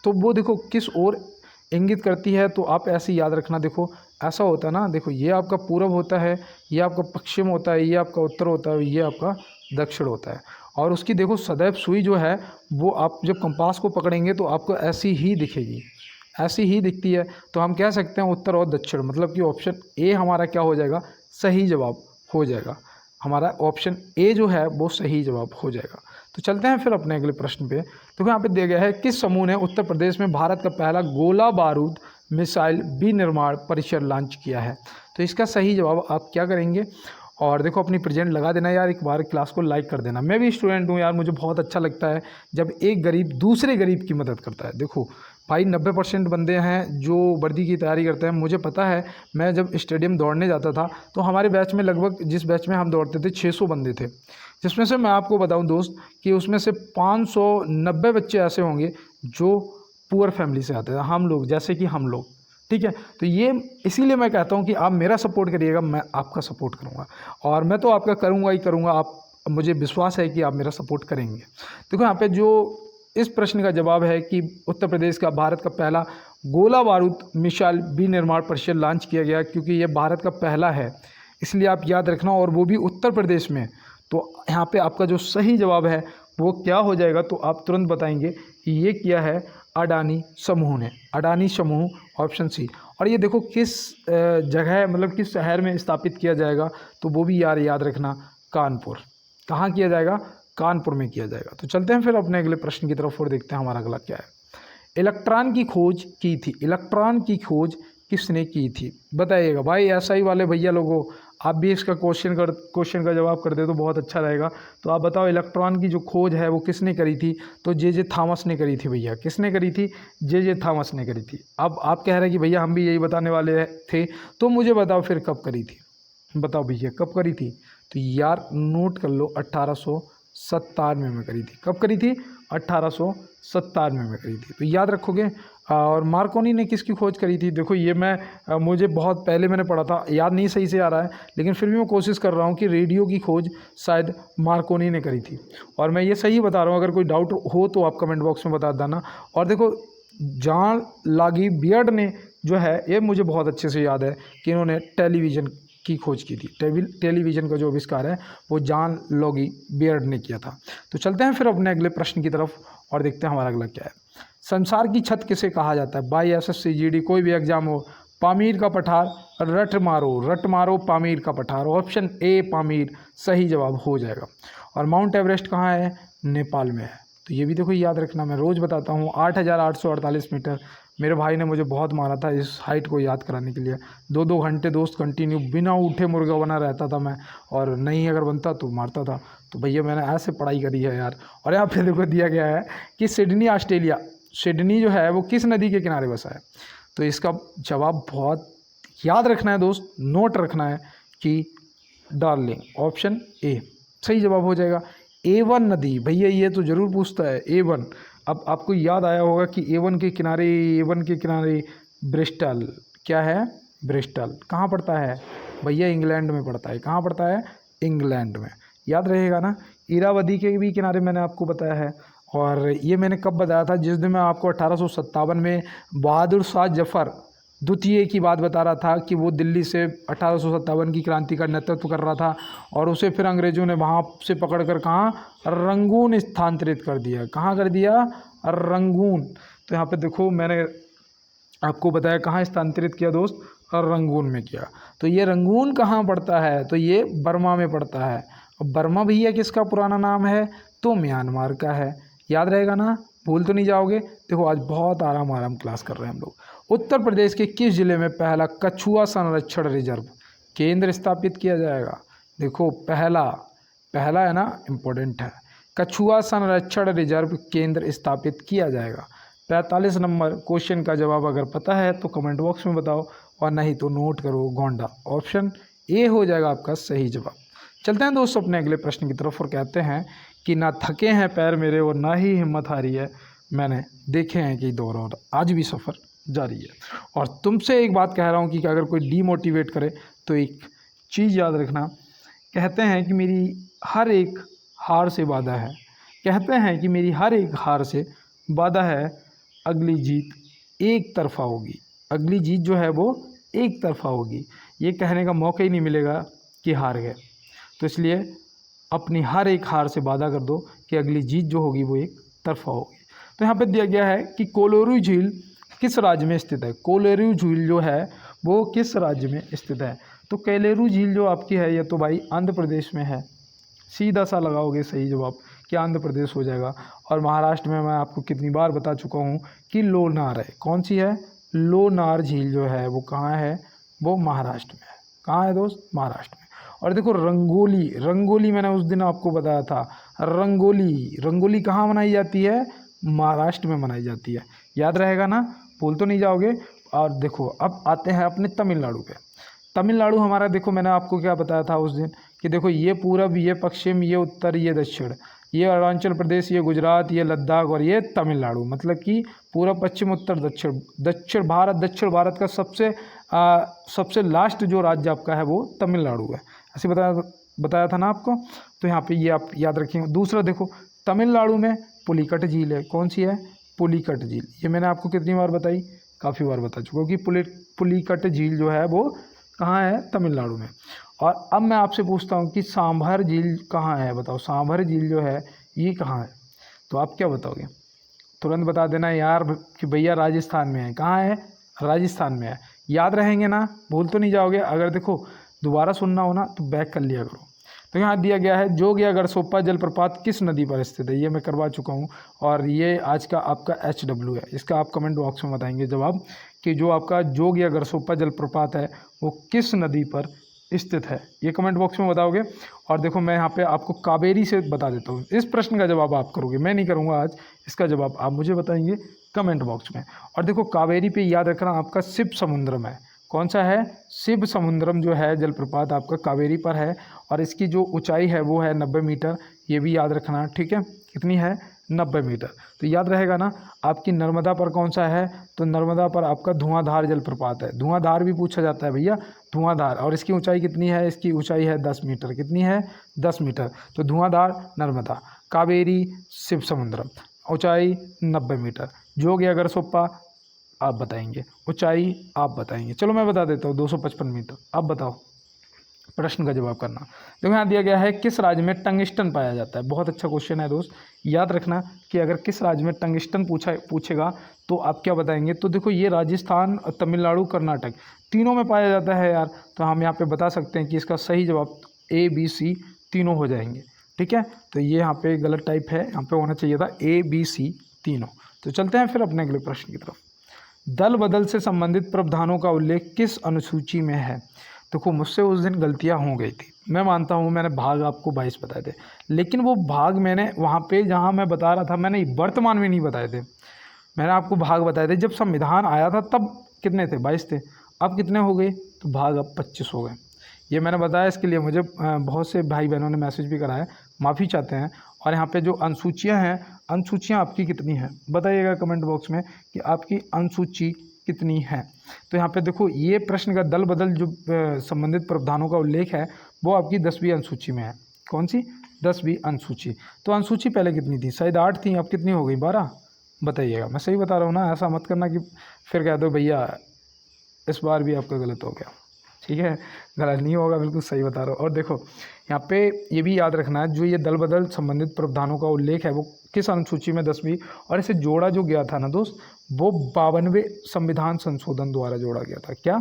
तो वो देखो किस ओर इंगित करती है। तो आप ऐसे याद रखना, देखो ऐसा होता है ना, देखो ये आपका पूरब होता है, ये आपका पश्चिम होता है, ये आपका उत्तर होता है, ये आपका दक्षिण होता है। और उसकी देखो सदैव सुई जो है वो आप जब कंपास को पकड़ेंगे तो आपको ऐसी ही दिखेगी, ऐसी ही दिखती है। तो हम कह सकते हैं उत्तर और दक्षिण, मतलब कि ऑप्शन ए हमारा क्या हो जाएगा, सही जवाब हो जाएगा। हमारा ऑप्शन ए जो है वो सही जवाब हो जाएगा। तो चलते हैं फिर अपने अगले प्रश्न पे। तो यहाँ पे दिया गया है किस समूह ने उत्तर प्रदेश में भारत का पहला गोला बारूद मिसाइल विनिर्माण परिसर लॉन्च किया है? तो इसका सही जवाब आप क्या करेंगे? और देखो अपनी प्रेजेंट लगा देना यार, एक बार क्लास को लाइक कर देना। मैं भी स्टूडेंट हूँ यार, मुझे बहुत अच्छा लगता है जब एक गरीब दूसरे गरीब की मदद करता है। देखो भाई 90% बंदे हैं जो वर्दी की तैयारी करते हैं। मुझे पता है, मैं जब स्टेडियम दौड़ने जाता था तो हमारे बैच में लगभग, जिस बैच में हम दौड़ते थे 600 बंदे थे, जिसमें से मैं आपको बताऊं दोस्त कि उसमें से 590 बच्चे ऐसे होंगे जो पुअर फैमिली से आते थे, हम लोग जैसे कि हम लोग, ठीक है। तो ये इसीलिए मैं कहता हूँ कि आप मेरा सपोर्ट करिएगा, मैं आपका सपोर्ट करूँगा, और मैं तो आपका करूँगा ही करूँगा। आप, मुझे विश्वास है कि आप मेरा सपोर्ट करेंगे। देखो यहाँ पे जो इस प्रश्न का जवाब है कि उत्तर प्रदेश का भारत का पहला गोला बारूद मिसाइल विनिर्माण परिसर लॉन्च किया गया, क्योंकि ये भारत का पहला है, इसलिए आप याद रखना, और वो भी उत्तर प्रदेश में। तो यहाँ पे आपका जो सही जवाब है वो क्या हो जाएगा, तो आप तुरंत बताएंगे कि ये किया है अडानी समूह ने, अडानी समूह, ऑप्शन सी। और ये देखो किस जगह, मतलब किस शहर में स्थापित किया जाएगा, तो वो भी यार याद रखना, कानपुर। कहाँ किया जाएगा? कानपुर में किया जाएगा। तो चलते हैं फिर अपने अगले प्रश्न की तरफ और देखते हैं हमारा अगला क्या है। इलेक्ट्रॉन की खोज की थी, इलेक्ट्रॉन की खोज किसने की थी? बताइएगा भाई, एसआई वाले भैया लोगों, आप भी इसका क्वेश्चन का जवाब कर दे तो बहुत अच्छा रहेगा। तो आप बताओ इलेक्ट्रॉन की जो खोज है वो किसने करी थी? तो जे थॉमस ने करी थी भैया। किसने करी थी? जे थॉमस ने करी थी। अब आप कह रहे हैं कि भैया हम भी यही बताने वाले थे, तो मुझे बताओ फिर कब करी थी? बताओ भैया कब करी थी? तो यार नोट कर लो, 1897 में करी थी। कब करी थी? 1897 में करी थी। तो याद रखोगे। और मार्कोनी ने किसकी खोज करी थी? देखो ये मैं मुझे बहुत पहले मैंने पढ़ा था, याद नहीं सही से आ रहा है, लेकिन फिर भी मैं कोशिश कर रहा हूँ कि रेडियो की खोज शायद मार्कोनी ने करी थी, और मैं ये सही बता रहा हूँ। अगर कोई डाउट हो तो आप कमेंट बॉक्स में बता देना। और देखो जॉन लॉगी बियर्ड ने जो है, ये मुझे बहुत अच्छे से याद है कि इन्होंने टेलीविज़न की खोज की थी। टेलीविज़न का जो आविष्कार है वो जॉन लॉगी बियर्ड ने किया था। तो चलते हैं फिर अपने अगले प्रश्न की तरफ और देखते हैं हमारा अगला क्या है। संसार की छत किसे कहा जाता है? बाई एसएससी जीडी कोई भी एग्जाम हो, पामीर का पठार, रट मारो पामीर का पठार। ऑप्शन ए पामीर सही जवाब हो जाएगा। और माउंट एवरेस्ट कहाँ है? नेपाल में है। तो ये भी देखो याद रखना, मैं रोज़ बताता हूँ। 8,848 मीटर। मेरे भाई ने मुझे बहुत मारा था इस हाइट को याद कराने के लिए। 2-2 घंटे दोस्त कंटिन्यू बिना उठे मुर्गा बना रहता था मैं, और नहीं अगर बनता तो मारता था। तो भैया मैंने ऐसे पढ़ाई करी है यार। और यहाँ पे देखो दिया गया है कि सिडनी ऑस्ट्रेलिया, सिडनी जो है वो किस नदी के किनारे बसा है? तो इसका जवाब बहुत याद रखना है दोस्त, नोट रखना है कि डार्लिंग, ऑप्शन ए सही जवाब हो जाएगा। A1 नदी, भैया ये तो ज़रूर पूछता है A1। अब आपको याद आया होगा कि A1 के किनारे ब्रिस्टल, क्या है? ब्रिस्टल कहाँ पड़ता है भैया? इंग्लैंड में पड़ता है। कहाँ पड़ता है? इंग्लैंड में। याद रहेगा ना। इरावदी के भी किनारे मैंने आपको बताया है, और ये मैंने कब बताया था? जिस दिन मैं आपको 1857 में बहादुर शाह जफर द्वितीय की बात बता रहा था कि वो दिल्ली से 1857 की क्रांति का नेतृत्व कर रहा था, और उसे फिर अंग्रेज़ों ने वहाँ से पकड़ कर कहाँ? रंगून स्थानांतरित कर दिया। कहाँ कर दिया? रंगून। तो यहाँ पे देखो मैंने आपको बताया कहाँ स्थानांतरित किया दोस्त? रंगून में किया। तो ये रंगून कहाँ पड़ता है? तो ये बर्मा में पड़ता है। अब बर्मा भैया किसका पुराना नाम है? तो म्यांमार का है। याद रहेगा ना, भूल तो नहीं जाओगे। देखो आज बहुत आराम क्लास कर रहे हैं हम लोग। उत्तर प्रदेश के किस जिले में पहला कछुआ संरक्षण रिजर्व केंद्र स्थापित किया जाएगा? देखो पहला है ना, इम्पोर्टेंट है। कछुआ संरक्षण रिजर्व केंद्र स्थापित किया जाएगा। 45 नंबर क्वेश्चन का जवाब अगर पता है तो कमेंट बॉक्स में बताओ, और नहीं तो नोट करो गोंडा। ऑप्शन ए हो जाएगा आपका सही जवाब। चलते हैं दोस्तों अपने अगले प्रश्न की तरफ और कहते हैं कि ना थके हैं पैर मेरे और ना ही हिम्मत हारी है, मैंने देखे हैं कि दौर और आज भी सफ़र जारी है। और तुमसे एक बात कह रहा हूँ कि अगर कोई डीमोटिवेट करे तो एक चीज़ याद रखना, कहते हैं कि मेरी हर एक हार से वादा है, कहते हैं कि मेरी हर एक हार से वादा है, अगली जीत एक तरफा होगी। अगली जीत जो है वो एक तरफा होगी, ये कहने का मौका ही नहीं मिलेगा कि हार गए। तो इसलिए अपनी हर एक हार से वादा कर दो कि अगली जीत जो होगी वो एक तरफा होगी। तो यहाँ पे दिया गया है कि कोलोरू झील किस राज्य में स्थित है? कोलेरू झील जो है वो किस राज्य में स्थित है? तो कोलेरू झील जो आपकी है ये तो भाई आंध्र प्रदेश में है। सीधा सा लगाओगे सही जवाब कि आंध्र प्रदेश हो जाएगा। और महाराष्ट्र में मैं आपको कितनी बार बता चुका हूँ कि लोनार है। कौन सी है? लोनार झील जो है वो कहाँ है, वो महाराष्ट्र में है। कहाँ है दोस्त, महाराष्ट्र में। और देखो रंगोली, रंगोली मैंने उस दिन आपको बताया था, रंगोली, रंगोली कहाँ मनाई जाती है, महाराष्ट्र में मनाई जाती है। याद रहेगा ना, भूल तो नहीं जाओगे। और देखो अब आते हैं अपने तमिलनाडु पे। तमिलनाडु हमारा, देखो मैंने आपको क्या बताया था उस दिन कि देखो ये पूरब, ये पश्चिम, ये उत्तर, ये दक्षिण, ये अरुणाचल प्रदेश, ये गुजरात, ये लद्दाख और ये तमिलनाडु। मतलब कि पूरब, पश्चिम, उत्तर, दक्षिण, दक्षिण भारत का सबसे लास्ट जो राज्य आपका है वो तमिलनाडु है। ऐसे बताया था ना आपको। तो यहाँ पे ये आप याद रखेंगे। दूसरा देखो, तमिलनाडु में पुलिकट झील है। कौन सी है, पुलिकट झील। ये मैंने आपको कितनी बार बताई, काफ़ी बार बता चुका हूँ कि पुलिकट झील जो है वो कहाँ है, तमिलनाडु में। और अब मैं आपसे पूछता हूँ कि सांभर झील कहाँ है, बताओ सांभर झील जो है ये कहाँ है। तो आप क्या बताओगे, तुरंत बता देना यार कि भैया राजस्थान में है। कहाँ है, राजस्थान में है। याद रहेंगे ना, भूल तो नहीं जाओगे। अगर देखो दोबारा सुनना हो ना तो बैक कर लिया करो। तो यहाँ दिया गया है जोगिया गरसोप्पा जलप्रपात किस नदी पर स्थित है। ये मैं करवा चुका हूँ और ये आज का आपका HW है। इसका आप कमेंट बॉक्स में बताएंगे जवाब कि जो आपका जोगिया गरसोप्पा जलप्रपात है वो किस नदी पर स्थित है। ये कमेंट बॉक्स में बताओगे। और देखो मैं यहाँ पे आपको कावेरी से बता देता हूँ। इस प्रश्न का जवाब आप करोगे, मैं नहीं करूँगा आज। इसका जवाब आप मुझे बताएंगे कमेंट बॉक्स में। और देखो कावेरी पे याद रखना आपका शिव समुद्रम है। कौन सा है, शिव समुद्रम जो है जलप्रपात आपका कावेरी पर है। और इसकी जो ऊंचाई है वो है 90 मीटर। ये भी याद रखना, ठीक है, कितनी है, 90 मीटर। तो याद रहेगा ना। आपकी नर्मदा पर कौन सा है, तो नर्मदा पर आपका धुआंधार जलप्रपात है। धुआंधार भी पूछा जाता है भैया, धुआंधार। और इसकी ऊंचाई कितनी है, इसकी ऊंचाई है 10 मीटर। कितनी है, 10 मीटर। तो धुआंधार नर्मदा, कावेरी, शिव समुद्रम, ऊंचाई 90 मीटर। जोगिया गरसोप्पा आप बताएंगे, ऊंचाई आप बताएंगे। चलो मैं बता देता हूँ 255 मीटर। आप बताओ, प्रश्न का जवाब करना। देखो यहाँ दिया गया है किस राज्य में टंगस्टन पाया जाता है। बहुत अच्छा क्वेश्चन है दोस्त, याद रखना कि अगर किस राज्य में टंगस्टन पूछेगा तो आप क्या बताएंगे। तो देखो ये राजस्थान, तमिलनाडु, कर्नाटक तीनों में पाया जाता है यार। तो हम यहाँ पे बता सकते हैं कि इसका सही जवाब ABC तीनों हो जाएंगे, ठीक है। तो ये यहाँ पे गलत टाइप है, यहाँ पे होना चाहिए था ABC तीनों। तो चलते हैं फिर अपने अगले प्रश्न की तरफ। दल बदल से संबंधित प्रावधानों का उल्लेख किस अनुसूची में है। देखो मुझसे उस दिन गलतियां हो गई थी, मैं मानता हूँ। मैंने भाग आपको 22 बताए थे, लेकिन वो भाग मैंने वहाँ पे जहाँ मैं बता रहा था मैंने वर्तमान में नहीं बताए थे। मैंने आपको भाग बताए थे जब संविधान आया था तब कितने थे, 22 थे। अब कितने हो गए, तो भाग अब 25 हो गए। ये मैंने बताया, इसके लिए मुझे बहुत से भाई बहनों ने मैसेज भी करा है, माफ़ी चाहते हैं। और यहाँ पे जो अनुसूचियाँ हैं, अनुसूचियाँ आपकी कितनी हैं बताइएगा कमेंट बॉक्स में कि आपकी अनुसूची कितनी है। तो यहाँ पे देखो ये प्रश्न का दल बदल जो संबंधित प्रावधानों का उल्लेख है वो आपकी 10वीं अनुसूची में है। कौन सी, 10वीं अनुसूची। तो अनुसूची पहले कितनी थी, शायद 8 थी, अब कितनी हो गई, 12। बताइएगा, मैं सही बता रहा हूँ ना, ऐसा मत करना कि फिर कह दो भैया इस बार भी आपका गलत हो गया। ठीक है, गलत नहीं होगा, बिल्कुल सही बता रहा हूँ। और देखो यहाँ पे ये भी याद रखना है, जो ये दल बदल संबंधित प्रावधानों का उल्लेख है वो किस अनुसूची में 10वीं, और इसे जोड़ा जो गया था ना दोस्त, वो 52वें संविधान संशोधन द्वारा जोड़ा गया था। क्या,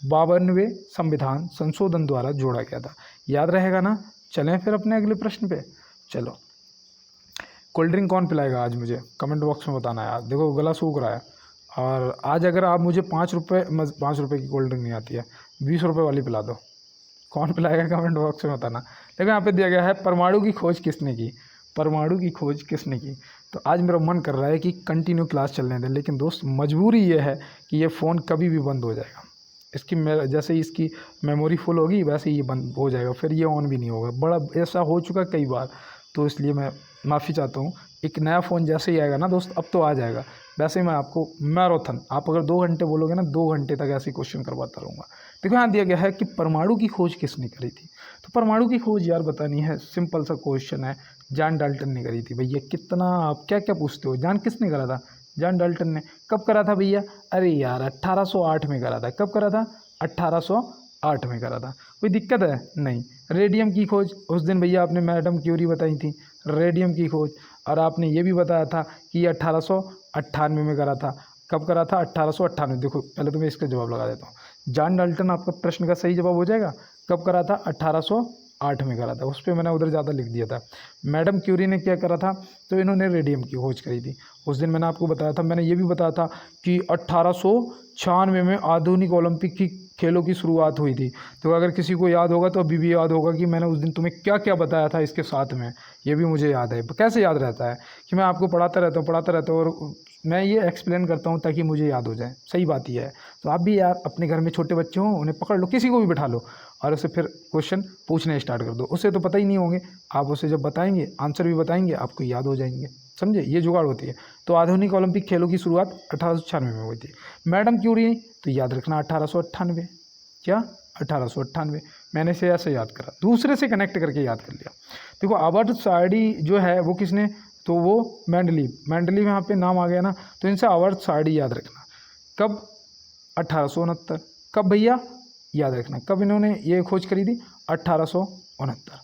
52वें संविधान संशोधन द्वारा जोड़ा गया था। याद रहेगा ना। चलें फिर अपने अगले प्रश्न पे। चलो, कोल्ड ड्रिंक कौन पिलाएगा आज मुझे, कमेंट बॉक्स में बताना यार। देखो गला सूख रहा है। और आज अगर आप मुझे 5 रुपये की कोल्ड ड्रिंक नहीं आती है, 20 रुपये वाली पिला दो। कौन पिलाएगा कमेंट बॉक्स में बताना। देखो यहाँ पे दिया गया है परमाणु की खोज किसने की, परमाणु की खोज किसने की। तो आज मेरा मन कर रहा है कि कंटिन्यू क्लास चलने दें, लेकिन दोस्त मजबूरी ये है कि ये फ़ोन कभी भी बंद हो जाएगा। इसकी जैसे ही इसकी मेमोरी फुल होगी वैसे ही ये बंद हो जाएगा, फिर ये ऑन भी नहीं होगा। बड़ा ऐसा हो चुका कई बार, तो इसलिए मैं माफ़ी चाहता हूँ। एक नया फ़ोन जैसे ही आएगा ना दोस्त, अब तो आ जाएगा। वैसे ही मैं आपको मैराथन, आप अगर 2 घंटे बोलोगे ना, 2 घंटे तक ऐसे क्वेश्चन करवाता रहूँगा। देखो यहाँ दिया गया है कि परमाणु की खोज किसने करी थी। तो परमाणु की खोज यार बतानी है, सिंपल सा क्वेश्चन है। जॉन डाल्टन ने करी थी भैया। कितना आप क्या क्या पूछते हो, जॉन किसने करा था, जॉन डाल्टन ने। कब करा था भैया, अरे यार 1808 में करा था। कब करा था, 1808 में करा था। कोई दिक्कत है, नहीं। रेडियम की खोज उस दिन भैया आपने मैडम क्यूरी बताई थी, रेडियम की खोज। और आपने ये भी बताया था कि ये 1898 में करा था। कब करा था, 1898। देखो पहले तो मैं इसका जवाब लगा देता हूँ। जॉन डाल्टन आपका प्रश्न का सही जवाब हो जाएगा। कब करा था, 1898 1908 में करा था। उस पर मैंने उधर ज़्यादा लिख दिया था। मैडम क्यूरी ने क्या करा था, तो इन्होंने रेडियम की खोज करी थी। उस दिन मैंने आपको बताया था, मैंने ये भी बताया था कि 1896 में आधुनिक ओलंपिक की खेलों की शुरुआत हुई थी। तो अगर किसी को याद होगा तो अभी भी याद होगा कि मैंने उस दिन तुम्हें क्या क्या बताया था इसके साथ में, ये भी मुझे याद है। कैसे याद रहता है कि मैं आपको पढ़ाता रहता हूँ और मैं ये एक्सप्लेन करता हूँ ताकि मुझे याद हो जाए। सही बात ये है। तो आप भी यार अपने घर में छोटे बच्चे हों, उन्हें पकड़ लो, किसी को भी बिठा लो और उसे फिर क्वेश्चन पूछने स्टार्ट कर दो। उसे तो पता ही नहीं होंगे, आप उसे जब बताएंगे, आंसर भी बताएंगे, आपको याद हो जाएंगे। समझे, ये जुगाड़ होती है। तो आधुनिक ओलंपिक खेलों की शुरुआत 1896 में हुई थी। मैडम क्यूरी, तो याद रखना 1898। क्या 1898, मैंने इसे ऐसे याद करा, दूसरे से कनेक्ट करके याद कर लिया। देखो आवर्त सारणी जो है वो किसने, तो वो मेंडलीव यहाँ पे नाम आ गया ना, तो इनसे आवर्त सारणी याद रखना। कब, 1869। कब भैया, याद रखना कब इन्होंने ये खोज करी थी, 1869।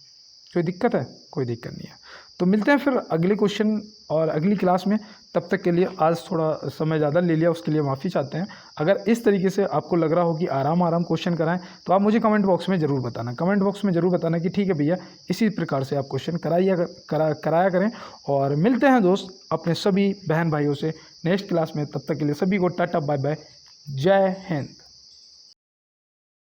कोई दिक्कत है, कोई दिक्कत नहीं है। तो मिलते हैं फिर अगले क्वेश्चन और अगली क्लास में। तब तक के लिए आज थोड़ा समय ज़्यादा ले लिया, उसके लिए माफ़ी चाहते हैं। अगर इस तरीके से आपको लग रहा हो कि आराम आराम क्वेश्चन कराएं तो आप मुझे कमेंट बॉक्स में ज़रूर बताना। कमेंट बॉक्स में ज़रूर बताना कि ठीक है भैया, इसी प्रकार से आप क्वेश्चन कराया करें। और मिलते हैं दोस्त अपने सभी बहन भाइयों से नेक्स्ट क्लास में। तब तक के लिए सभी को टाटा बाय बाय, जय हिंद।